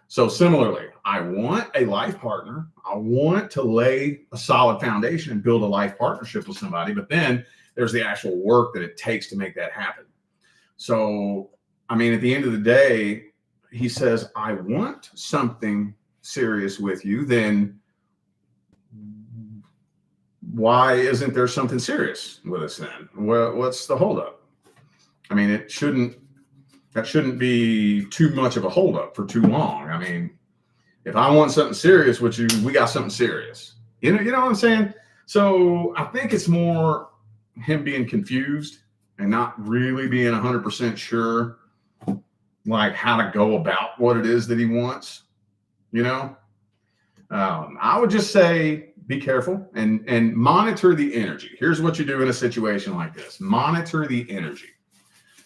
So similarly, I want a life partner. I want to lay a solid foundation and build a life partnership with somebody, but then there's the actual work that it takes to make that happen. So, I mean, at the end of the day, he says, I want something serious with you, then why isn't there something serious with us then? Well, what's the holdup? I mean, that shouldn't be too much of a holdup for too long. I mean, if I want something serious with you, we got something serious. You know what I'm saying? So I think it's more him being confused and not really being 100% sure, like how to go about what it is that he wants. I would just say be careful and monitor the energy. Here's what you do in a situation like this. Monitor the energy.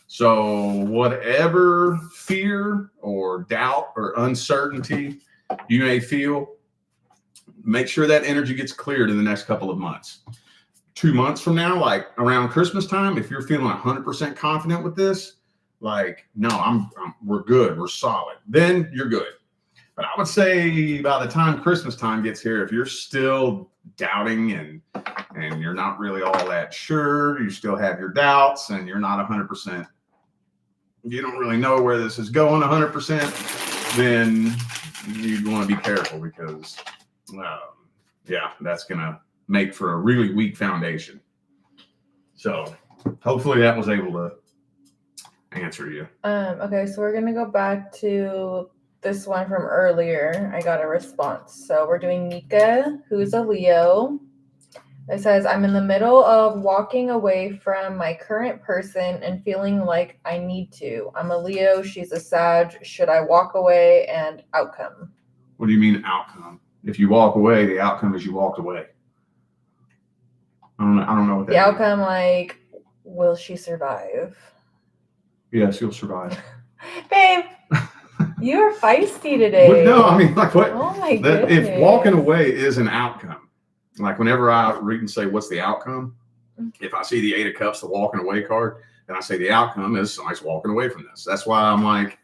So whatever fear or doubt or uncertainty you may feel, make sure that energy gets cleared in the next couple of months. 2 months from now, like around Christmas time, if you're feeling 100% confident with this, like, no, we're good, we're solid, then you're good. But I would say by the time Christmas time gets here, if you're still doubting and you're not really all that sure, you still have your doubts and you're not 100%, you don't really know where this is going 100%, then you'd want to be careful because, that's going to make for a really weak foundation. So hopefully that was able to answer you. Okay, so we're going to go back to this one from earlier. I got a response. So we're doing Nika, who's a Leo. It says, I'm in the middle of walking away from my current person and feeling like I need to. I'm a Leo. She's a Sag. Should I walk away? And outcome. What do you mean outcome? If you walk away, the outcome is you walked away. I don't know what that the outcome means. Like, will she survive? Yes, you'll survive. Babe. You're feisty today. But no, I mean, like what? Oh my goodness. If walking away is an outcome, like whenever I read and say, what's the outcome? If I see the 8 of Cups, the walking away card, then I say the outcome is somebody's walking away from this. That's why I'm like,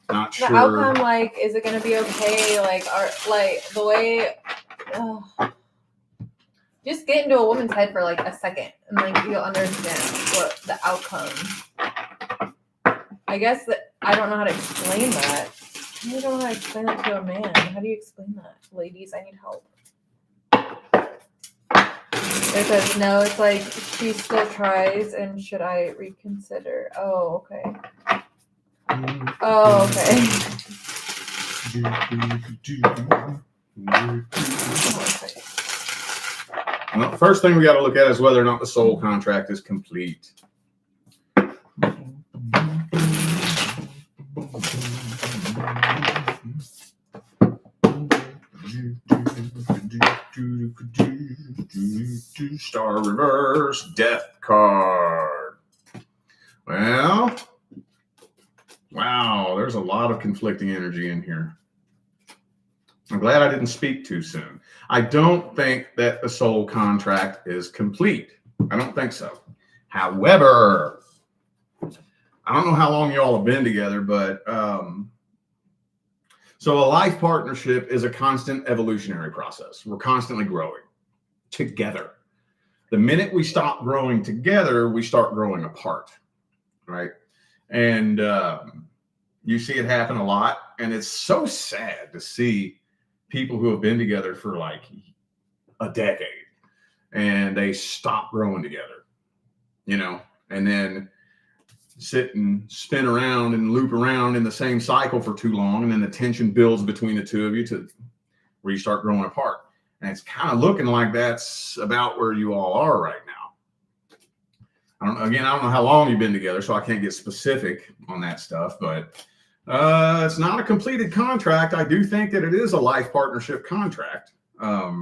not sure. The outcome, like, is it going to be okay? Like, the way, just get into a woman's head for like a second and like you'll understand what the outcome. I guess that I don't know how to explain that. I don't know how to explain that to a man. How do you explain that? Ladies, I need help. It says, no, it's like she still tries and should I reconsider? Oh, okay. Oh, okay. Well, the first thing we got to look at is whether or not the soul contract is complete. Star reverse, death card. Well, wow, there's a lot of conflicting energy in here. I'm glad I didn't speak too soon. I don't think that the soul contract is complete. I don't think so. However, I don't know how long y'all have been together, but so a life partnership is a constant evolutionary process. We're constantly growing together. The minute we stop growing together, we start growing apart, right? And you see it happen a lot. And it's so sad to see people who have been together for like a decade and they stop growing together, and then sit and spin around and loop around in the same cycle for too long. And then the tension builds between the two of you to where you start growing apart. And it's kind of looking like that's about where you all are right now. I don't know how long you've been together, so I can't get specific on that stuff, but it's not a completed contract. I do think that it is a life partnership contract. Let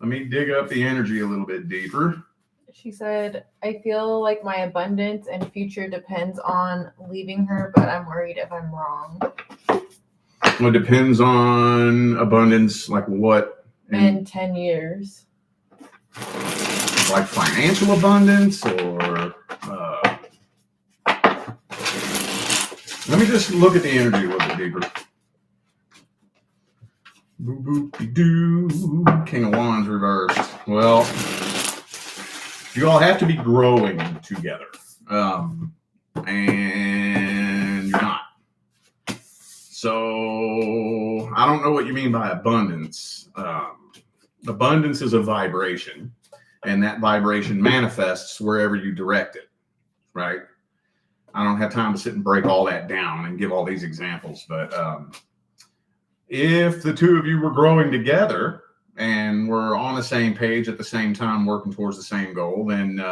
me dig up the energy a little bit deeper. She said, I feel like my abundance and future depends on leaving her, but I'm worried if I'm wrong. Well, it depends on abundance, like what? In 10 years. Like financial abundance or let me just look at the energy a little bit deeper. Boo boop doo. King of Wands reversed. Well, you all have to be growing together. And you're not. So I don't know what you mean by abundance. Abundance is a vibration, and that vibration manifests wherever you direct it, right? I don't have time to sit and break all that down and give all these examples, but if the two of you were growing together and were on the same page at the same time, working towards the same goal, then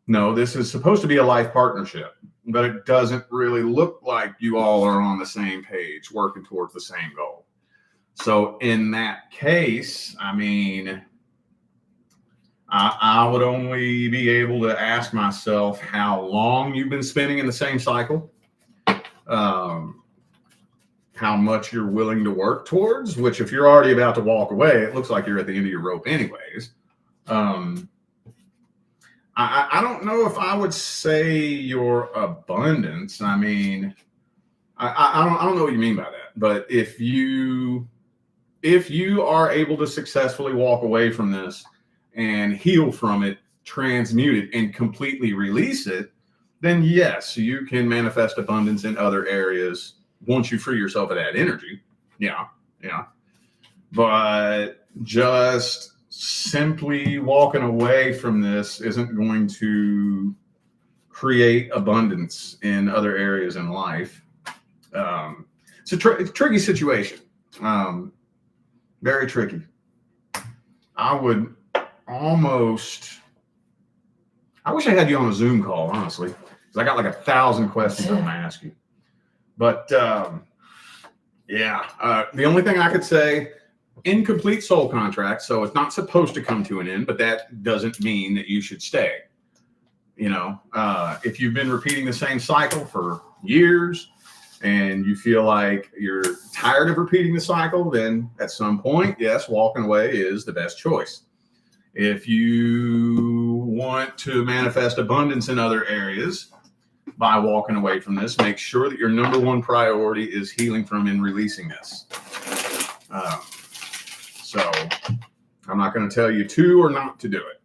no, this is supposed to be a life partnership, but it doesn't really look like you all are on the same page, working towards the same goal. So in that case, I mean, I would only be able to ask myself how long you've been spinning in the same cycle, how much you're willing to work towards, which if you're already about to walk away, it looks like you're at the end of your rope anyways. I don't know if I would say your abundance. I mean, I don't know what you mean by that, but if you are able to successfully walk away from this and heal from it, transmute it, and completely release it, then yes, you can manifest abundance in other areas once you free yourself of that energy. Yeah. But just simply walking away from this isn't going to create abundance in other areas in life. It's a tricky situation. Very tricky. I wish I had you on a Zoom call, honestly, because I got like 1,000 questions I want to ask you. But the only thing I could say, incomplete soul contract. So it's not supposed to come to an end, but that doesn't mean that you should stay. If you've been repeating the same cycle for years and you feel like you're tired of repeating the cycle, then at some point, yes, walking away is the best choice. If you want to manifest abundance in other areas by walking away from this, make sure that your number one priority is healing from and releasing this. So I'm not going to tell you to or not to do it,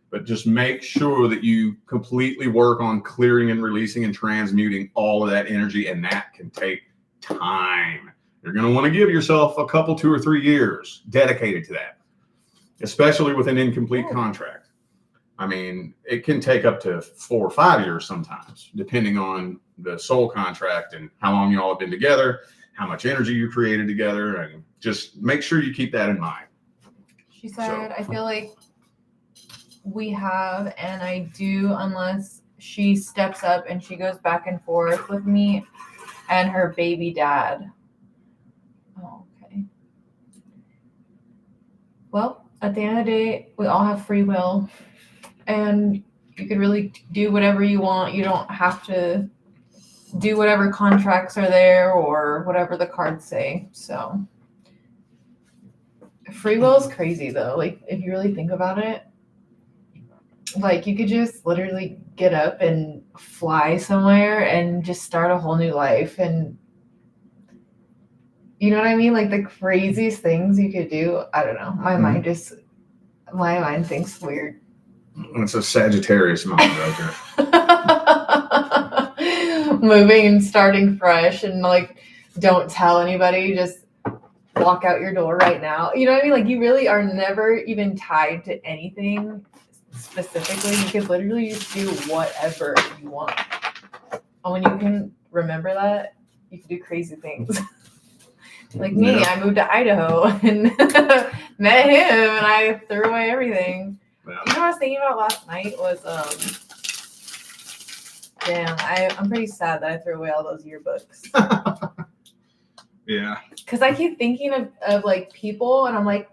but just make sure that you completely work on clearing and releasing and transmuting all of that energy, and that can take time. You're going to want to give yourself a couple, 2 or 3 years dedicated to that, especially with an incomplete contract. I mean, it can take up to 4 or 5 years sometimes, depending on the soul contract and how long you all have been together, how much energy you created together, and just make sure you keep that in mind. She said, I feel like we have, and I do, unless she steps up and she goes back and forth with me and her baby dad. Oh, okay. Well, at the end of the day, we all have free will, and you could really do whatever you want. You don't have to do whatever contracts are there or whatever the cards say. So free will is crazy though. Like if you really think about it, like you could just literally get up and fly somewhere and just start a whole new life. And you know what I mean? Like the craziest things you could do. I don't know. My mind thinks weird. It's a Sagittarius mind right there. Moving and starting fresh, and like don't tell anybody, just walk out your door right now. You know what I mean? Like you really are never even tied to anything specifically. You could literally just do whatever you want. And when you can remember that, you can do crazy things. Like me, I moved to Idaho and met him, and I threw away everything. You know what I was thinking about last night was Damn, I'm pretty sad that I threw away all those yearbooks. Yeah. Because I keep thinking of like people, and I'm like,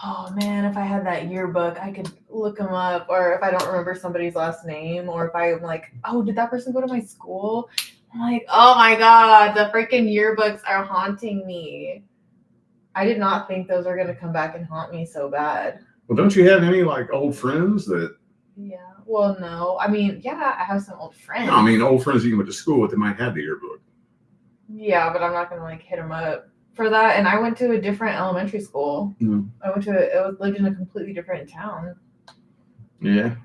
oh man, if I had that yearbook, I could look them up. Or if I don't remember somebody's last name, or if I'm like, oh, did that person go to my school? I'm like, oh my God, the freaking yearbooks are haunting me. I did not think those were going to come back and haunt me so bad. Well, don't you have any like old friends that? Yeah. Well, no. I mean, yeah, I have some old friends. No, I mean old friends that you went to school with that might have the yearbook. Yeah, but I'm not going to like hit them up for that. And I went to a different elementary school. Mm. Lived in a completely different town. Yeah.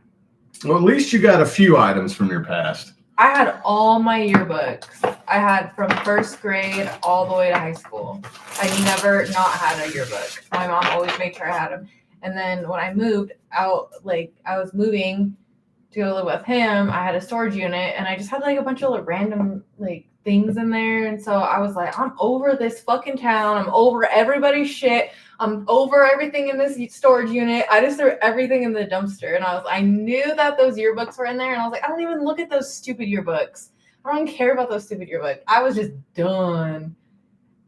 Well, at least you got a few items from your past. I had all my yearbooks. I had from first grade all the way to high school. I never not had a yearbook. My mom always made sure I had them. And then when I moved out, like I was moving to go live with him, I had a storage unit, and I just had like a bunch of like, random like things in there. And so I was like, I'm over this fucking town. I'm over everybody's shit. I'm over everything in this storage unit. I just threw everything in the dumpster. And I knew that those yearbooks were in there. And I was like, I don't even look at those stupid yearbooks. I don't care about those stupid yearbooks. I was just done.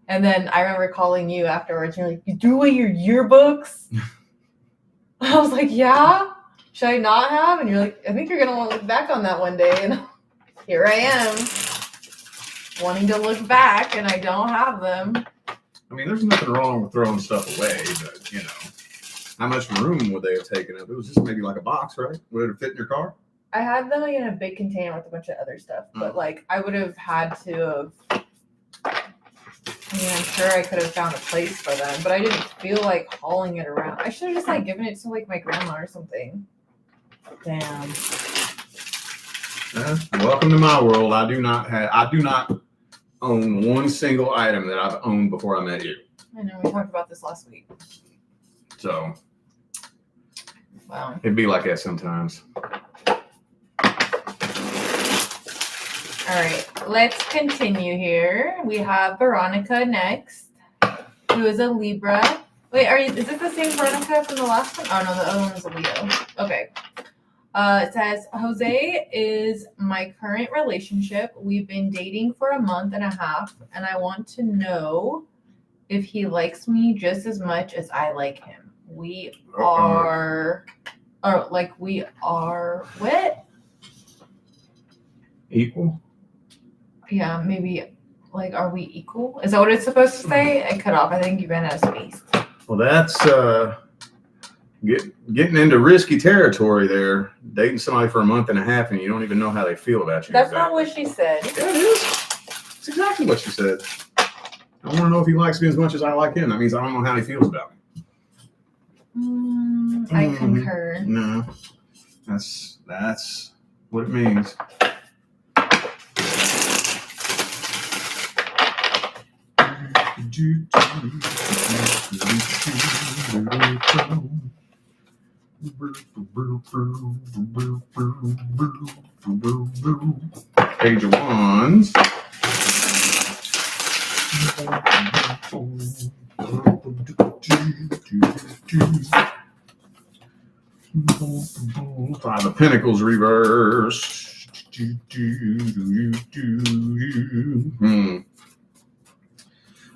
And then I remember calling you afterwards. You're like, you threw away your yearbooks? I was like, yeah. Should I not have? And you're like, I think you're going to want to look back on that one day. And here I am, wanting to look back, and I don't have them. I mean, there's nothing wrong with throwing stuff away, but, you know, how much room would they have taken up? It was just maybe like a box, right? Would it have fit in your car? I had them in a big container with a bunch of other stuff, but, like, I would have had to have, I mean, I'm sure I could have found a place for them, but I didn't feel like hauling it around. I should have just, like, given it to, like, my grandma or something. Damn. Welcome to my world. I do not own one single item that I've owned before I met you. I know, we talked about this last week. So, wow. It'd be like that sometimes. All right, let's continue here. We have Veronica next, who is a Libra. Wait, is this the same Veronica from the last one? Oh no, the other one was a Leo. Okay. It says, Jose is my current relationship. We've been dating for a month and a half, and I want to know if he likes me just as much as I like him. We are what? Equal? Yeah, maybe, like, are we equal? Is that what it's supposed to say? I cut off. I think you ran out of space. Well, that's getting into risky territory there. Dating somebody for a month and a half and you don't even know how they feel about you. That's not what she said. Yeah, it is. It's exactly what she said. I want to know if he likes me as much as I like him. That means I don't know how he feels about me. I concur. No, that's what it means. Page of Wands. Five of Pentacles reversed.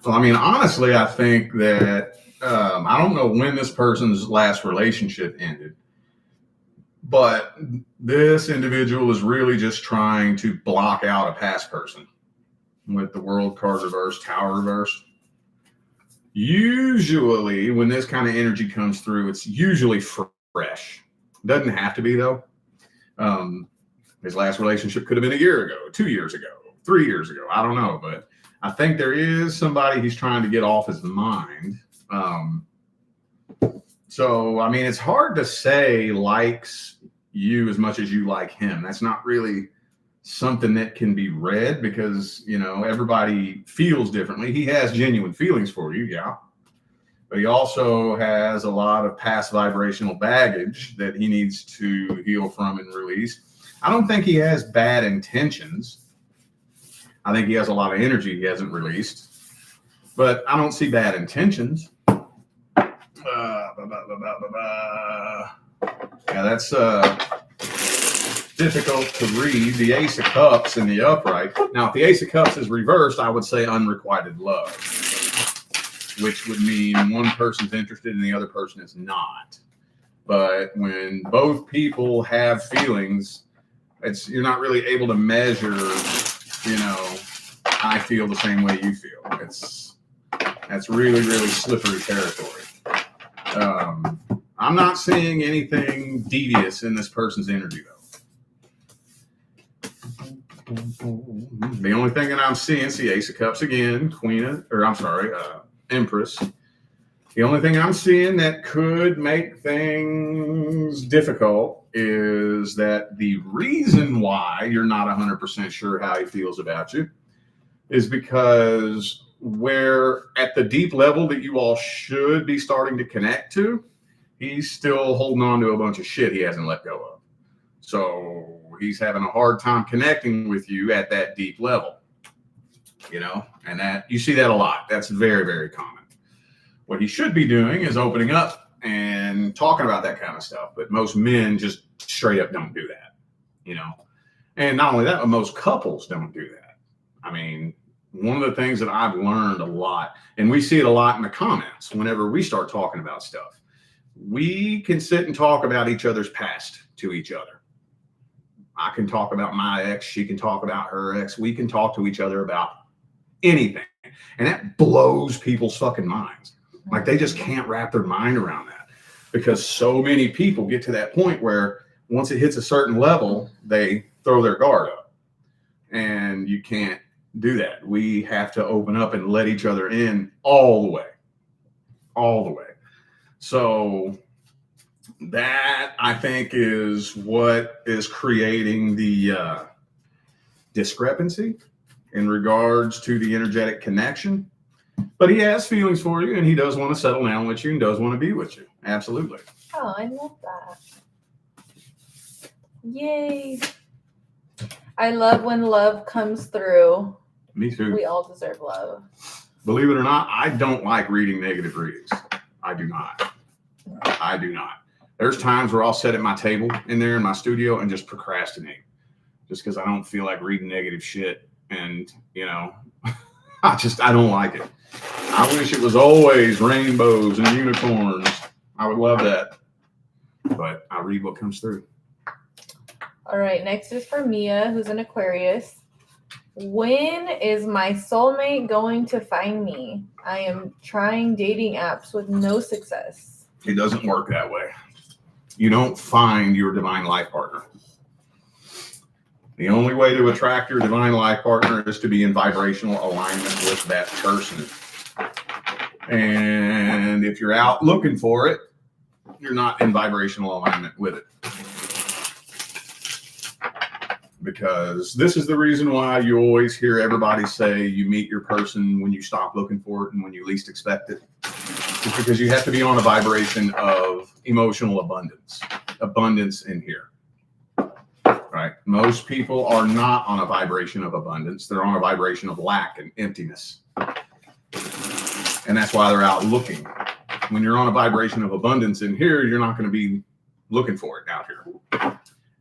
Well, I mean, honestly, I think that I don't know when this person's last relationship ended, but this individual is really just trying to block out a past person with the World card reversed, Tower reversed. Usually, when this kind of energy comes through, it's usually fresh. Doesn't have to be, though. His last relationship could have been a year ago, 2 years ago, 3 years ago. I don't know, but I think there is somebody he's trying to get off his mind. So, I mean, it's hard to say likes you as much as you like him. That's not really something that can be read because, you know, everybody feels differently. He has genuine feelings for you, yeah. But he also has a lot of past vibrational baggage that he needs to heal from and release. I don't think he has bad intentions. I think he has a lot of energy he hasn't released. But I don't see bad intentions. Yeah, that's difficult to read the Ace of Cups in the upright. Now, if the Ace of Cups is reversed, I would say unrequited love, which would mean one person's interested and the other person is not. But when both people have feelings, you're not really able to measure, I feel the same way you feel. That's really, really slippery territory. I'm not seeing anything devious in this person's energy, though. The only thing that I'm seeing, see Ace of Cups again, Empress. The only thing I'm seeing that could make things difficult is that the reason why you're not 100% sure how he feels about you is because where at the deep level that you all should be starting to connect to, he's still holding on to a bunch of shit he hasn't let go of. So he's having a hard time connecting with you at that deep level, and that you see that a lot. That's very, very common. What he should be doing is opening up and talking about that kind of stuff. But most men just straight up don't do that, and not only that, but most couples don't do that. I mean, one of the things that I've learned a lot, and we see it a lot in the comments whenever we start talking about stuff, we can sit and talk about each other's past to each other. I can talk about my ex. She can talk about her ex. We can talk to each other about anything. And that blows people's fucking minds. Like they just can't wrap their mind around that because so many people get to that point where once it hits a certain level, they throw their guard up. And you can't do that. We have to open up and let each other in all the way. So that, I think, is what is creating the discrepancy in regards to the energetic connection. But he has feelings for you, and he does want to settle down with you and does want to be with you. Absolutely. Oh, I love that. Yay. I love when love comes through. Me too. We all deserve love. Believe it or not, I don't like reading negative readings. I do not. There's times where I'll sit at my table in there in my studio and just procrastinate just because I don't feel like reading negative shit. And, I don't like it. I wish it was always rainbows and unicorns. I would love that. But I read what comes through. All right. Next is for Mia, who's an Aquarius. When is my soulmate going to find me? I am trying dating apps with no success. It doesn't work that way. You don't find your divine life partner. The only way to attract your divine life partner is to be in vibrational alignment with that person. And if you're out looking for it, you're not in vibrational alignment with it. Because this is the reason why you always hear everybody say you meet your person when you stop looking for it and when you least expect it. It's because you have to be on a vibration of emotional abundance in here. Right? Most people are not on a vibration of abundance. They're on a vibration of lack and emptiness. And that's why they're out looking. When you're on a vibration of abundance in here, you're not going to be looking for it out here.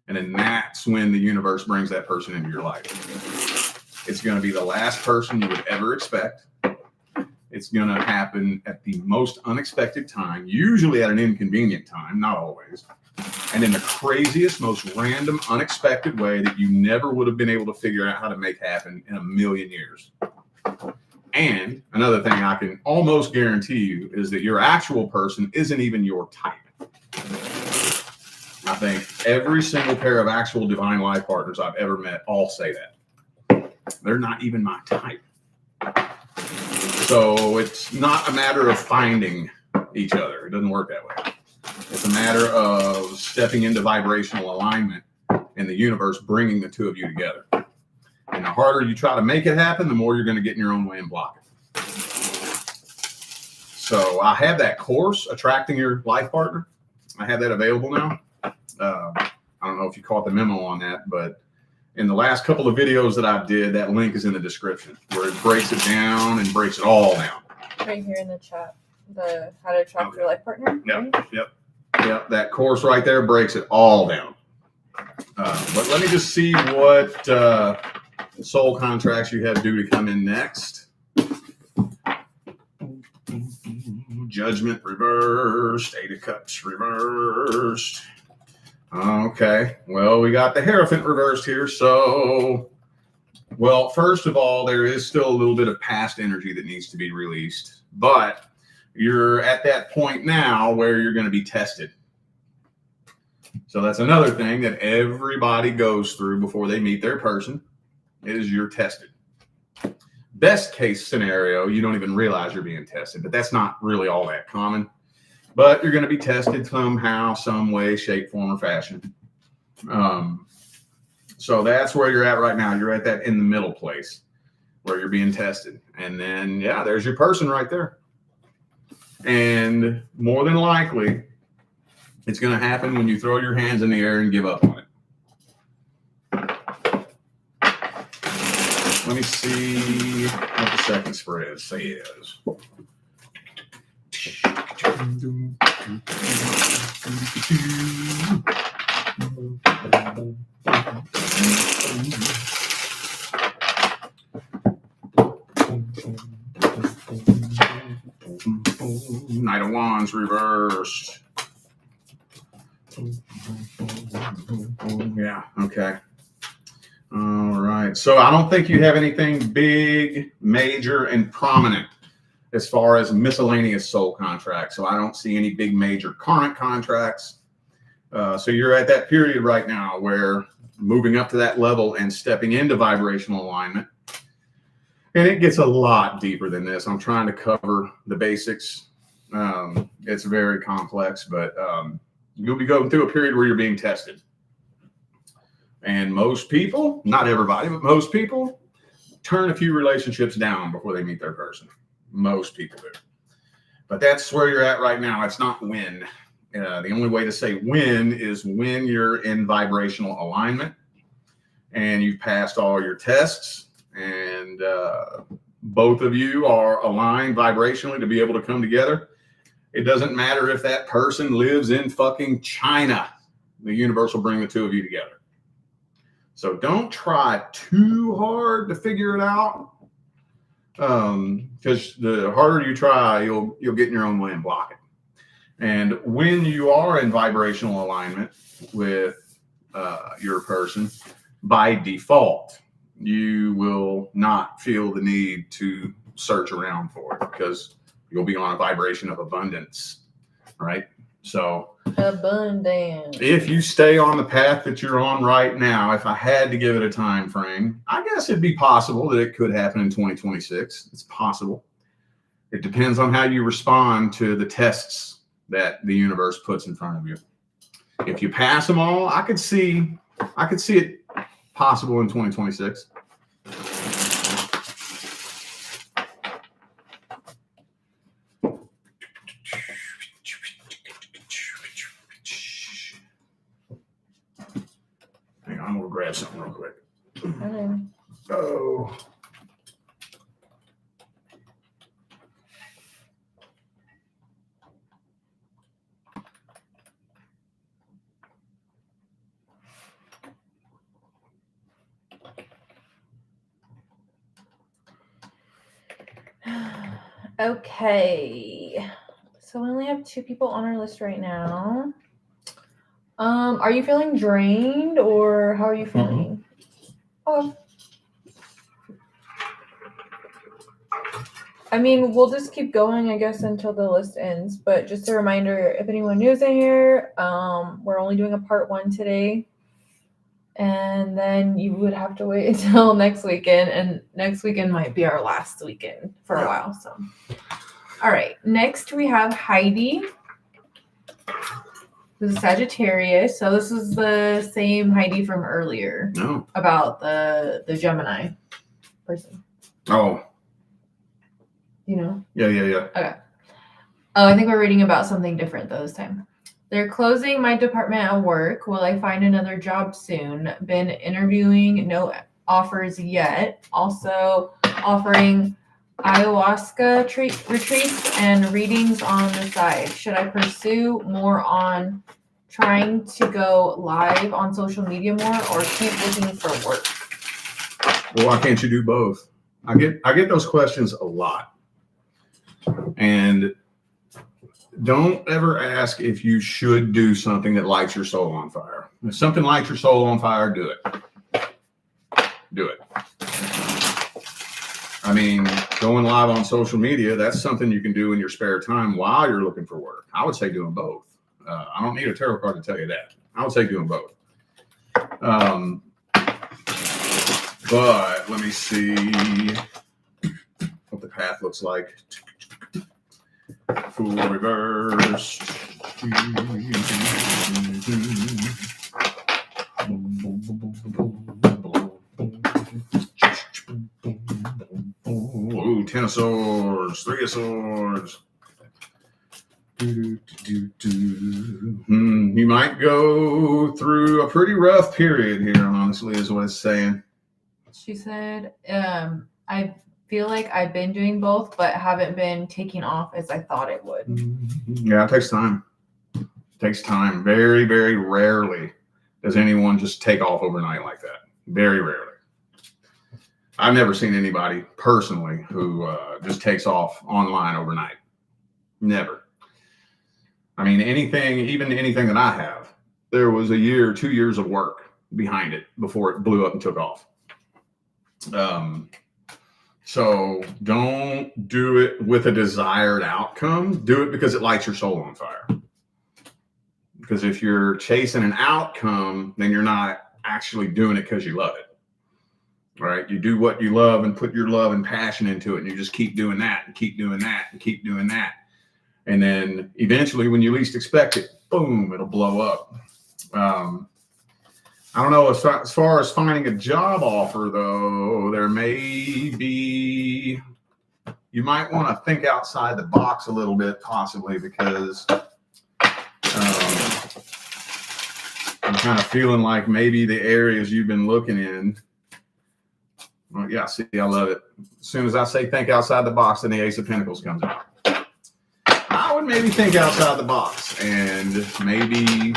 And then that's when the universe brings that person into your life. It's going to be the last person you would ever expect. It's going to happen at the most unexpected time, usually at an inconvenient time, not always. And in the craziest, most random, unexpected way that you never would have been able to figure out how to make happen in a million years. And another thing I can almost guarantee you is that your actual person isn't even your type. I think every single pair of actual divine life partners I've ever met all say that. They're not even my type. So it's not a matter of finding each other. It doesn't work that way. It's a matter of stepping into vibrational alignment and the universe bringing the two of you together. And the harder you try to make it happen, the more you're going to get in your own way and block it. So I have that course, Attracting Your Life Partner. I have that available now. I don't know if you caught the memo on that, but in the last couple of videos that I did, that link is in the description where it breaks it down and breaks it all down. Right here in the chat, the How to Attract Your Life Partner. Yep. That course right there breaks it all down. But let me just see what soul contracts you have due to come in next. Judgment reversed. Eight of Cups reversed. Okay. Well, we got the Hierophant reversed here. So, well, first of all, there is still a little bit of past energy that needs to be released. But you're at that point now where you're going to be tested. So that's another thing that everybody goes through before they meet their person is you're tested. Best case scenario, you don't even realize you're being tested, but that's not really all that common. But you're going to be tested somehow, some way, shape, form, or fashion. So that's where you're at right now. You're at that in the middle place where you're being tested. And then, yeah, there's your person right there. And more than likely, it's going to happen when you throw your hands in the air and give up on it. Let me see what the second spread says. Knight of Wands reversed. Yeah, okay. All right. So I don't think you have anything big, major, and prominent as far as miscellaneous soul contracts. So I don't see any big, major current contracts. So you're at that period right now where moving up to that level and stepping into vibrational alignment. And it gets a lot deeper than this. I'm trying to cover the basics. It's very complex, but you'll be going through a period where you're being tested. And most people, not everybody, but most people turn a few relationships down before they meet their person. Most people do. But that's where you're at right now. It's not when. The only way to say when is when you're in vibrational alignment and you've passed all your tests and both of you are aligned vibrationally to be able to come together. It doesn't matter if that person lives in fucking China. The universe will bring the two of you together. So don't try too hard to figure it out, because the harder you try, you'll get in your own way and block it. And when you are in vibrational alignment with your person, by default, you will not feel the need to search around for it because you'll be on a vibration of abundance, right? So Abundance. if you stay on the path that you're on right now, if I had to give it a time frame, I guess it'd be possible that it could happen in 2026. It's possible. It depends on how you respond to the tests that the universe puts in front of you. If you pass them all, I could see it possible in 2026. Hang on, I'm gonna grab something real quick. Oh. Okay. So we only have 2 people on our list right now. Are you feeling drained or how are you feeling? Oh. I mean, we'll just keep going, I guess, until the list ends. But just a reminder, if anyone new is in here, we're only doing a part 1 today. And then you would have to wait until next weekend. And next weekend might be our last weekend for a while. So, all right. Next, we have Heidi. This is Sagittarius. So this is the same Heidi from earlier. No. About the Gemini person. Oh. You know? Yeah. Okay. Oh, I think we're reading about something different though this time. They're closing my department at work. Will I find another job soon? Been interviewing, no offers yet. Also offering ayahuasca retreats and readings on the side. Should I pursue more on trying to go live on social media more or keep looking for work? Well, why can't you do both? I get those questions a lot. And don't ever ask if you should do something that lights your soul on fire. If something lights your soul on fire, do it. Do it. I mean, going live on social media, that's something you can do in your spare time while you're looking for work. I would say doing both. I don't need a tarot card to tell you that. I would say doing both. But let me see what the path looks like. Full reverse. Ooh, 10 of swords, 3 of swords. You might go through a pretty rough period here, honestly, is what it's saying. She said, I feel like I've been doing both, but haven't been taking off as I thought it would. Yeah, it takes time. It takes time. Very, very rarely does anyone just take off overnight like that. Very rarely. I've never seen anybody personally who just takes off online overnight. Never. I mean, even anything that I have, there was a year, 2 years of work behind it before it blew up and took off. So don't do it with a desired outcome. Do it because it lights your soul on fire. Because if you're chasing an outcome, then you're not actually doing it because you love it. Right? You do what you love and put your love and passion into it, and you just keep doing that and keep doing that and keep doing that. And then eventually, when you least expect it, boom, it'll blow up. I don't know, as far as finding a job offer, though, there may be, you might want to think outside the box a little bit, possibly, because I'm kind of feeling like maybe the areas you've been looking in. Well, yeah, see, I love it. As soon as I say think outside the box, then the Ace of Pentacles comes out. I would maybe think outside the box and maybe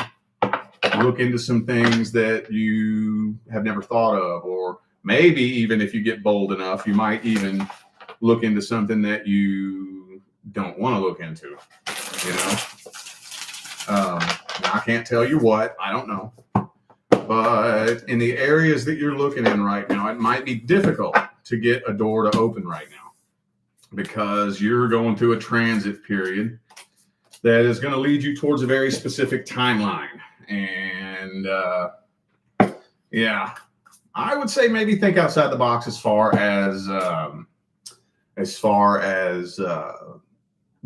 look into some things that you have never thought of, or maybe even if you get bold enough, you might even look into something that you don't want to look into, you know? I can't tell you what, I don't know. But in the areas that you're looking in right now, it might be difficult to get a door to open right now because you're going through a transit period that is going to lead you towards a very specific timeline. And yeah, I would say maybe think outside the box as far as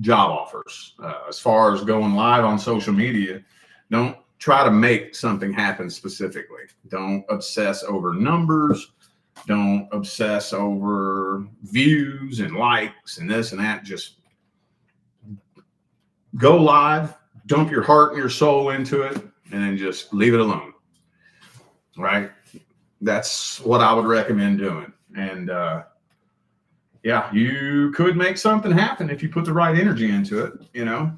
job offers, as far as going live on social media. Don't try to make something happen specifically. Don't obsess over numbers. Don't obsess over views and likes and this and that. Just go live, dump your heart and your soul into it, and then just leave it alone. Right? That's what I would recommend doing. And yeah, you could make something happen if you put the right energy into it, you know.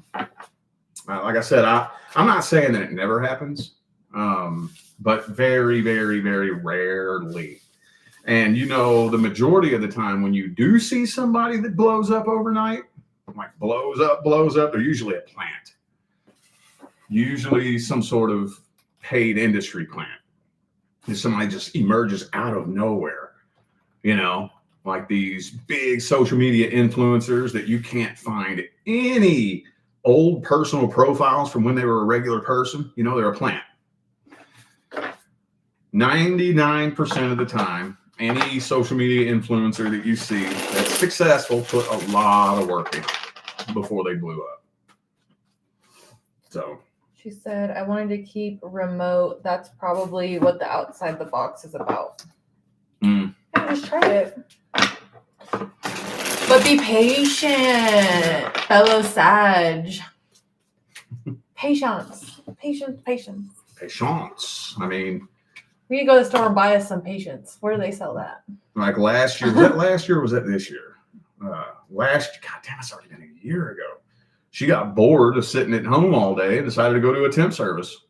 Like I said, I'm not saying that it never happens, but very, very, very rarely. And, you know, the majority of the time when you do see somebody that blows up overnight, like blows up, they're usually a plant. Usually some sort of paid industry plant. If somebody just emerges out of nowhere, you know, like these big social media influencers that you can't find any old personal profiles from when they were a regular person, you know, they're a plant. 99% of the time, any social media influencer that you see that's successful put a lot of work in before they blew up. So She said, I wanted to keep remote. That's probably what the outside the box is about. Yeah, just try it. But be patient, fellow Sag. Patience. patience. I mean, we need to go to the store and buy us some patience. Where do they sell that? like last year, was that last year or was that this year? God damn, it's already been a year ago. She got bored of sitting at home all day and decided to go to a temp service.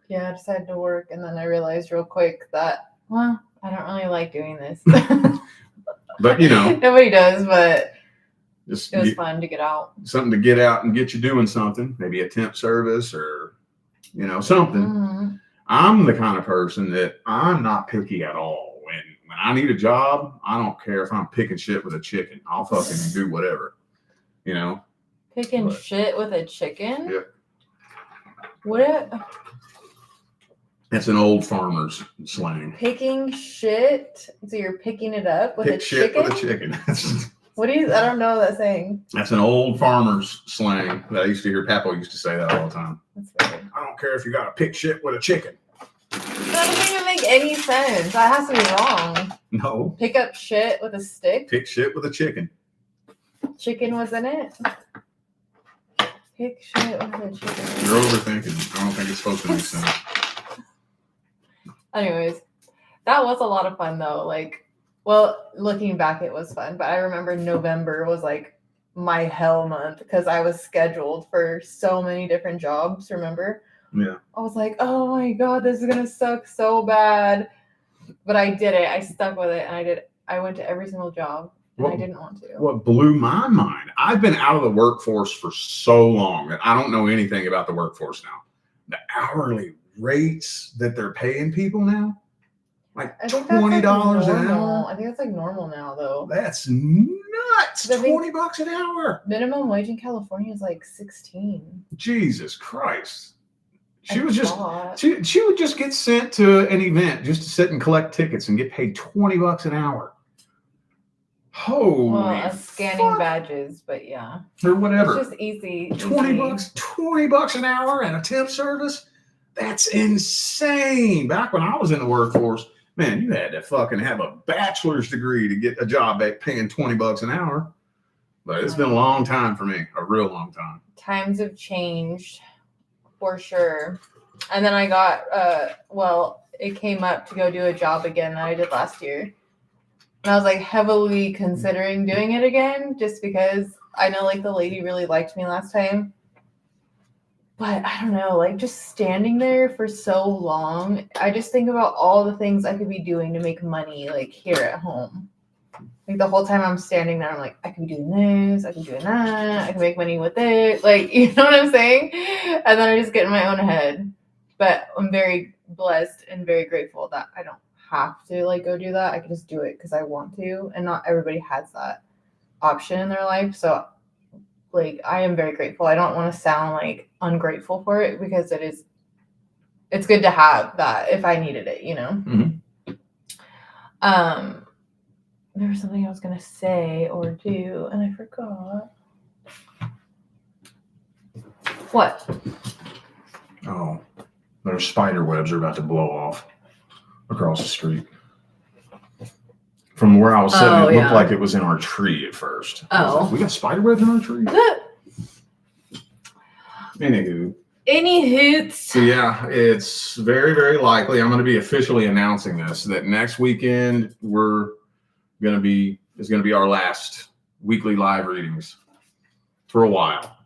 Yeah, I decided to work, and then I realized real quick that, well, I don't really like doing this. But you know, Nobody does, but just it was fun to get out. something to get out and get you doing something, maybe a temp service or, you know, something. Mm-hmm. I'm the kind of person that I'm not picky at all. When I need a job, I don't care if I'm picking shit with a chicken. I'll fucking do whatever, you know. Picking But- shit with a chicken? Yep. What? That's an old farmer's slang. Picking shit? So you're picking it up with Pick a shit chicken? with a chicken. What is? I don't know that saying. That's an old farmer's slang that I used to hear. Papa used to say that all the time. That's weird. I don't care if you got to pick shit with a chicken. That doesn't even make any sense. That has to be wrong. No, Pick up shit with a stick. pick shit with a chicken. Chicken was in it. Pick shit with a chicken. You're overthinking. I don't think it's supposed to make sense. Anyways, that was a lot of fun though. Like, well, looking back, it was fun. But I remember November was like my hell month because I was scheduled for so many different jobs. Remember? Yeah. I was like, oh my god, this is gonna suck so bad. But I did it. I stuck with it, and I went to every single job, and I Well, didn't want to. What blew my mind, I've been out of the workforce for so long that I don't know anything about the workforce now. The hourly rates that they're paying people now, like I think that's $20 like an normal. hour. I think that's like normal now, though. That's nuts. I think- $20 an hour. Minimum wage in California is like 16. Jesus Christ. She I was just thought. she would just get sent to an event just to sit and collect tickets and get paid $20 an hour. Holy Well, scanning fuck. badges, but yeah, Or whatever. it's just easy. $20 an hour and a temp service. That's insane. Back when I was in the workforce, man, you had to fucking have a bachelor's degree to get a job at paying $20 an hour. But it's been a long time for me, a real long time. Times have changed for sure. And then I got it came up to go do a job again that I did last year. And I was like heavily considering doing it again just because I know like the lady really liked me last time. But I don't know, like just standing there for so long, I just think about all the things I could be doing to make money like here at home. Like the whole time I'm standing there, I'm like, I could be doing this, I could be doing that, I can make money with it. Like, you know what I'm saying? And then I just get in my own head. But I'm very blessed and very grateful that I don't have to like go do that. I can just do it because I want to. And not everybody has that option in their life. So like I am very grateful. I don't want to sound like ungrateful for it because it's good to have that if I needed it, you know? Mhm. There was something I was gonna say or do, and I forgot. What? Oh, there's spider webs are about to blow off across the street. From where I was sitting, Oh, it looked yeah. like it was in our tree at first. I was Oh. like, we got spider webs in our tree? Anywho. Any hoots? So yeah, it's very, very likely I'm going to be officially announcing this that next weekend is going to be our last weekly live readings for a while.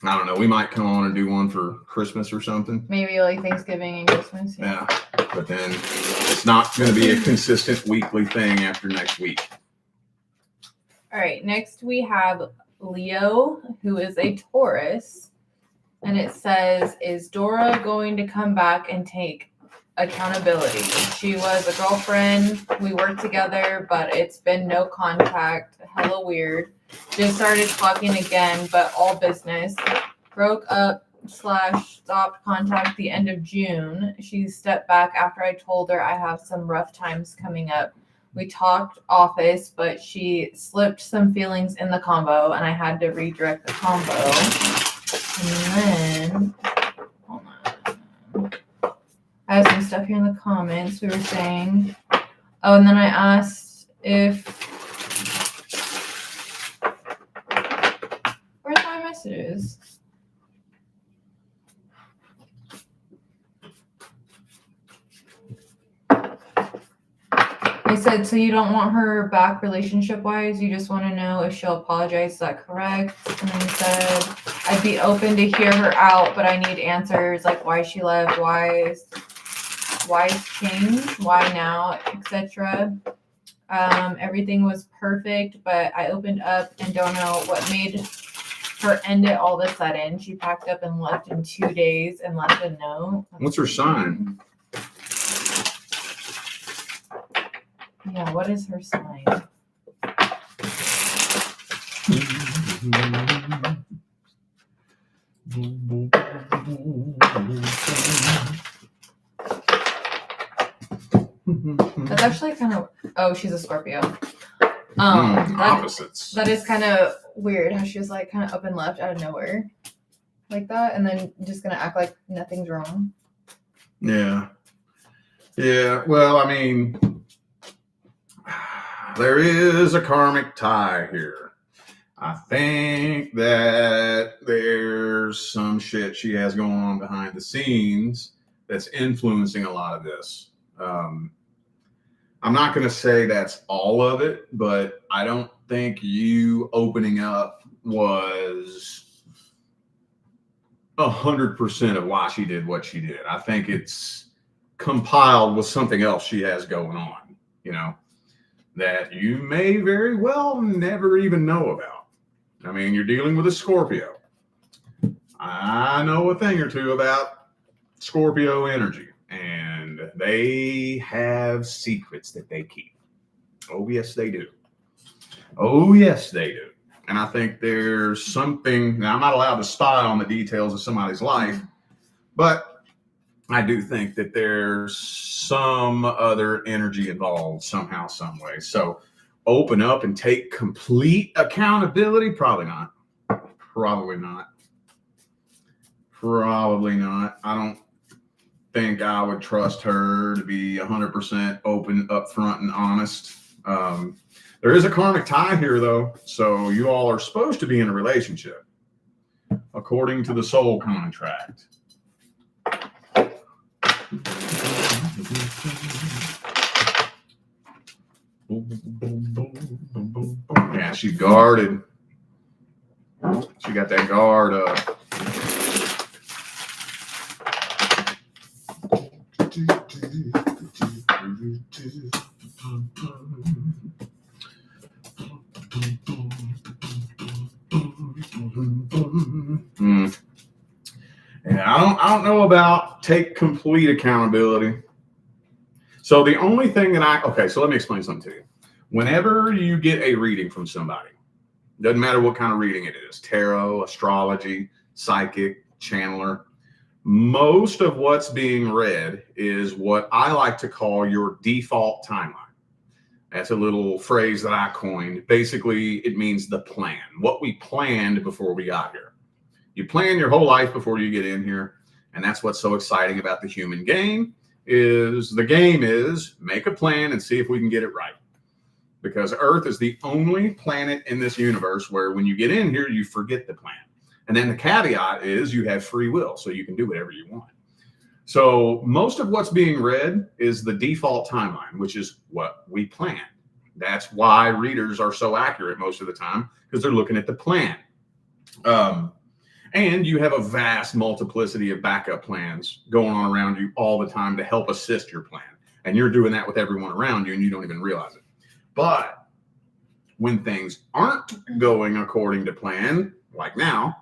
I don't know. We might come on and do one for Christmas or something. Maybe like Thanksgiving and Christmas. Yeah, but then it's not going to be a consistent weekly thing after next week. All right. Next we have Leo, who is a Taurus, and it says, "Is Dora going to come back and take accountability? She was a girlfriend. We worked together, but it's been no contact. Hella weird. Just started fucking again, but all business. Broke up / stopped contact the end of June. She stepped back after I told her I have some rough times coming up. We talked office, but she slipped some feelings in the combo, and I had to redirect the combo. And then, hold on. I have some stuff here in the comments. We were saying, oh, and then I asked if, where's my messages? I said, so you don't want her back relationship wise. You just want to know if she'll apologize. Is that correct? And then he said, I'd be open to hear her out, but I need answers like why she left, why's changed, why now, etc. Everything was perfect, but I opened up and don't know what made her end it all of a sudden. She packed up and left in 2 days and left a note. What's her sign? Yeah, what is her sign? That's actually kind of, oh, she's a Scorpio. Opposites. That is kind of weird how she was like kind of up and left out of nowhere like that, and then just gonna act like nothing's wrong. Yeah. Yeah. Well, I mean, there is a karmic tie here. I think that there's some shit she has going on behind the scenes that's influencing a lot of this. I'm not going to say that's all of it, but I don't think you opening up was 100% of why she did what she did. I think it's compiled with something else she has going on, you know, that you may very well never even know about. I mean, you're dealing with a Scorpio. I know a thing or two about Scorpio energy, and they have secrets that they keep. Oh, yes, they do. Oh, yes, they do. And I think there's something, now I'm not allowed to spy on the details of somebody's life, but I do think that there's some other energy involved somehow, some way. So open up and take complete accountability? Probably not. Probably not. Probably not. I don't think I would trust her to be 100% open, upfront, and honest. There is a karmic tie here, though. So you all are supposed to be in a relationship, according to the soul contract. Yeah, she's guarded. She got that guard up. Yeah, I don't know about take complete accountability. So the only thing that okay, so let me explain something to you. Whenever you get a reading from somebody, doesn't matter what kind of reading it is, tarot, astrology, psychic, channeler, most of what's being read is what I like to call your default timeline. That's a little phrase that I coined. Basically, it means the plan, what we planned before we got here. You plan your whole life before you get in here, and that's what's so exciting about the human game. The game is make a plan and see if we can get it right. Because Earth is the only planet in this universe where when you get in here, you forget the plan. And then the caveat is you have free will, so you can do whatever you want. So most of what's being read is the default timeline, which is what we planned. That's why readers are so accurate most of the time, because they're looking at the plan. And you have a vast multiplicity of backup plans going on around you all the time to help assist your plan. And you're doing that with everyone around you, and you don't even realize it. But when things aren't going according to plan, like now,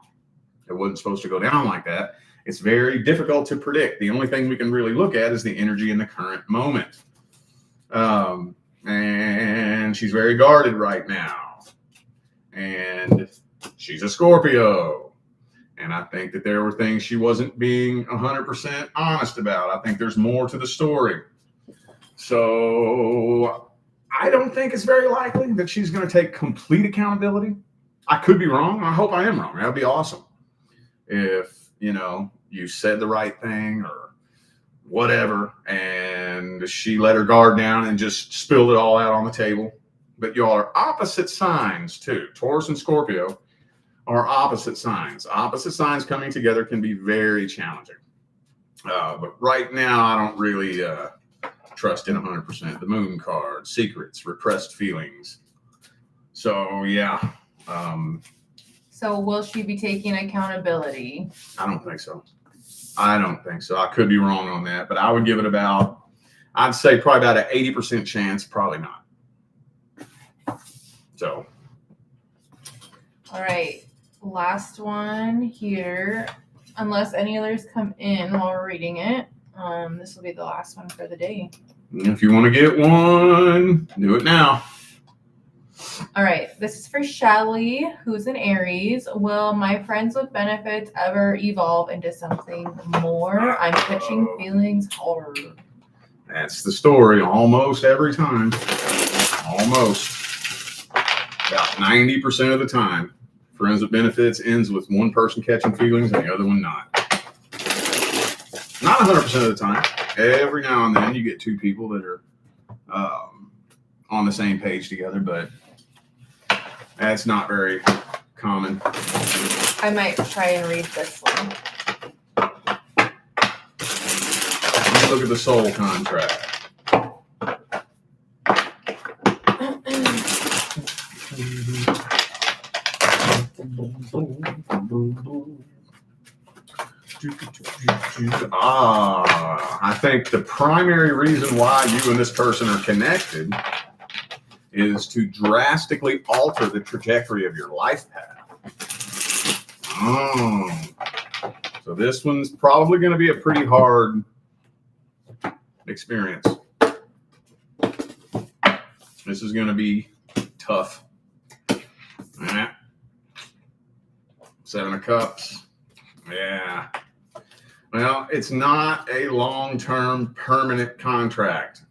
it wasn't supposed to go down like that. It's very difficult to predict. The only thing we can really look at is the energy in the current moment. And she's very guarded right now. And she's a Scorpio. And I think that there were things she wasn't being 100% honest about. I think there's more to the story. So I don't think it's very likely that she's going to take complete accountability. I could be wrong. I hope I am wrong. That would be awesome. If, you said the right thing or whatever, and she let her guard down and just spilled it all out on the table. But y'all are opposite signs too. Taurus and Scorpio are opposite signs. Opposite signs coming together can be very challenging. But right now, I don't really trust in 100%. The moon card, secrets, repressed feelings. So yeah, So will she be taking accountability? I don't think so. I could be wrong on that, but I would give it about, I'd say probably about an 80% chance, probably not. So. All right. Last one here. Unless any others come in while we're reading it. This will be the last one for the day. If you want to get one, do it now. All right. This is for Shelly, who's an Aries. Will my friends with benefits ever evolve into something more? I'm catching feelings hard. That's the story almost every time. Almost. About 90% of the time. Friends with benefits ends with one person catching feelings and the other one not. Not 100% of the time. Every now and then you get two people that are on the same page together, but that's not very common. I might try and read this one. Look at the soul contract. I think the primary reason why you and this person are connected is to drastically alter the trajectory of your life path. So this one's probably going to be a pretty hard experience. This is going to be tough. Yeah. 7 of Cups. Yeah. Well, it's not a long-term permanent contract.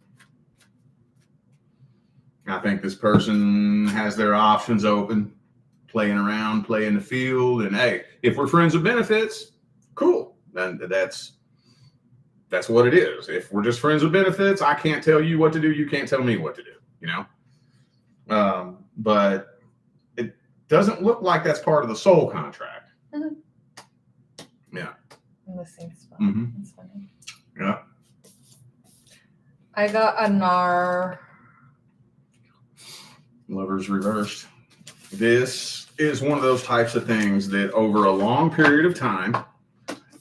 I think this person has their options open, playing around, playing the field. And hey, if we're friends with benefits, cool. Then that's what it is. If we're just friends with benefits, I can't tell you what to do. You can't tell me what to do, you know? But it doesn't look like that's part of the soul contract. Mm-hmm. Yeah. In the same spot. Mm-hmm. That's funny. Yeah. I got a Nar. Lovers reversed. This is one of those types of things that over a long period of time,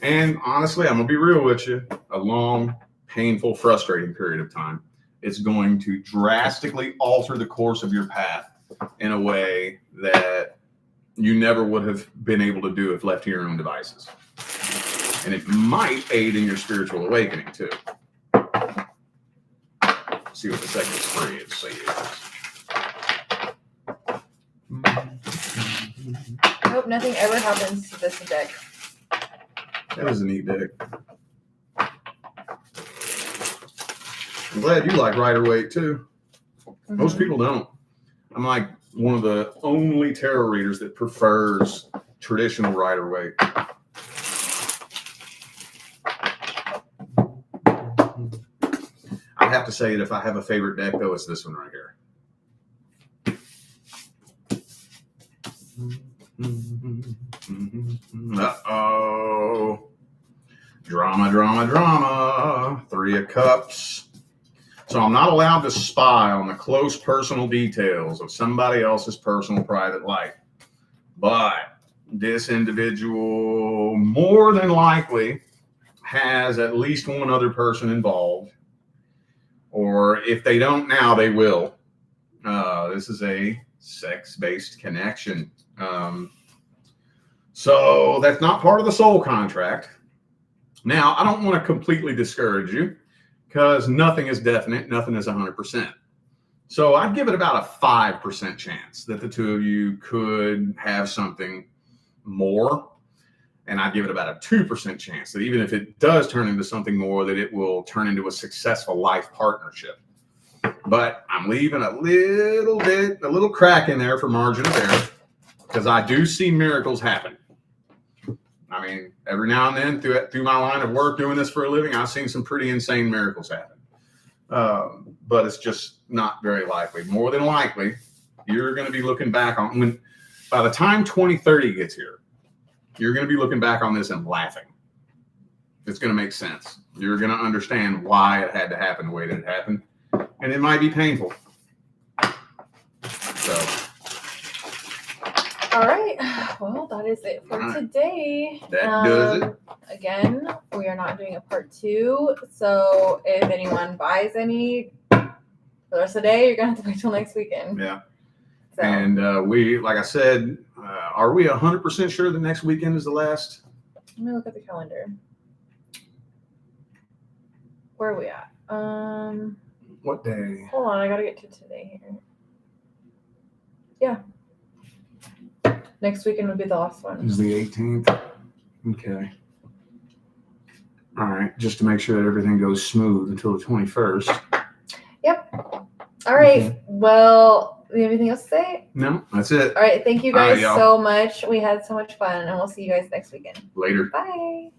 and honestly, I'm going to be real with you, a long, painful, frustrating period of time, it's going to drastically alter the course of your path in a way that you never would have been able to do if left to your own devices. And it might aid in your spiritual awakening too. See what the second spree is. I hope nothing ever happens to this deck. That is a neat deck. I'm glad you like Rider-Waite too. Mm-hmm. Most people don't. I'm like one of the only tarot readers that prefers traditional Rider-Waite. I have to say that if I have a favorite deck, though, it's this one right here. Uh-oh. Drama, drama, drama. 3 of Cups. So I'm not allowed to spy on the close personal details of somebody else's personal private life. But this individual more than likely has at least one other person involved. Or if they don't now, they will. This is a sex-based connection. So that's not part of the soul contract. Now, I don't want to completely discourage you because nothing is definite. Nothing is 100%. So I'd give it about a 5% chance that the two of you could have something more. And I'd give it about a 2% chance that even if it does turn into something more, that it will turn into a successful life partnership. But I'm leaving a little crack in there for margin of error because I do see miracles happen. I mean, every now and then through my line of work doing this for a living, I've seen some pretty insane miracles happen. But it's just not very likely. More than likely, you're going to be looking back on by the time 2030 gets here, you're going to be looking back on this and laughing. It's going to make sense. You're going to understand why it had to happen the way that it happened. And it might be painful. So, All right. Well, that is it for All right. today. That does it. Again, we are not doing a part 2. So if anyone buys any for the rest of the day, you're going to have to wait till next weekend. Yeah. So, And we, like I said, are we 100% sure the next weekend is the last? let me look at the calendar. Where are we at? What day? Hold on, I gotta get to today here. Yeah. Next weekend would be the last one. Is the 18th. Okay. All right. Just to make sure that everything goes smooth until the 21st. All right. Okay. Well, do you have anything else to say? No, that's it. All right. Thank you All right, guys y'all. so much. We had so much fun, and we'll see you guys next weekend. Later. Bye.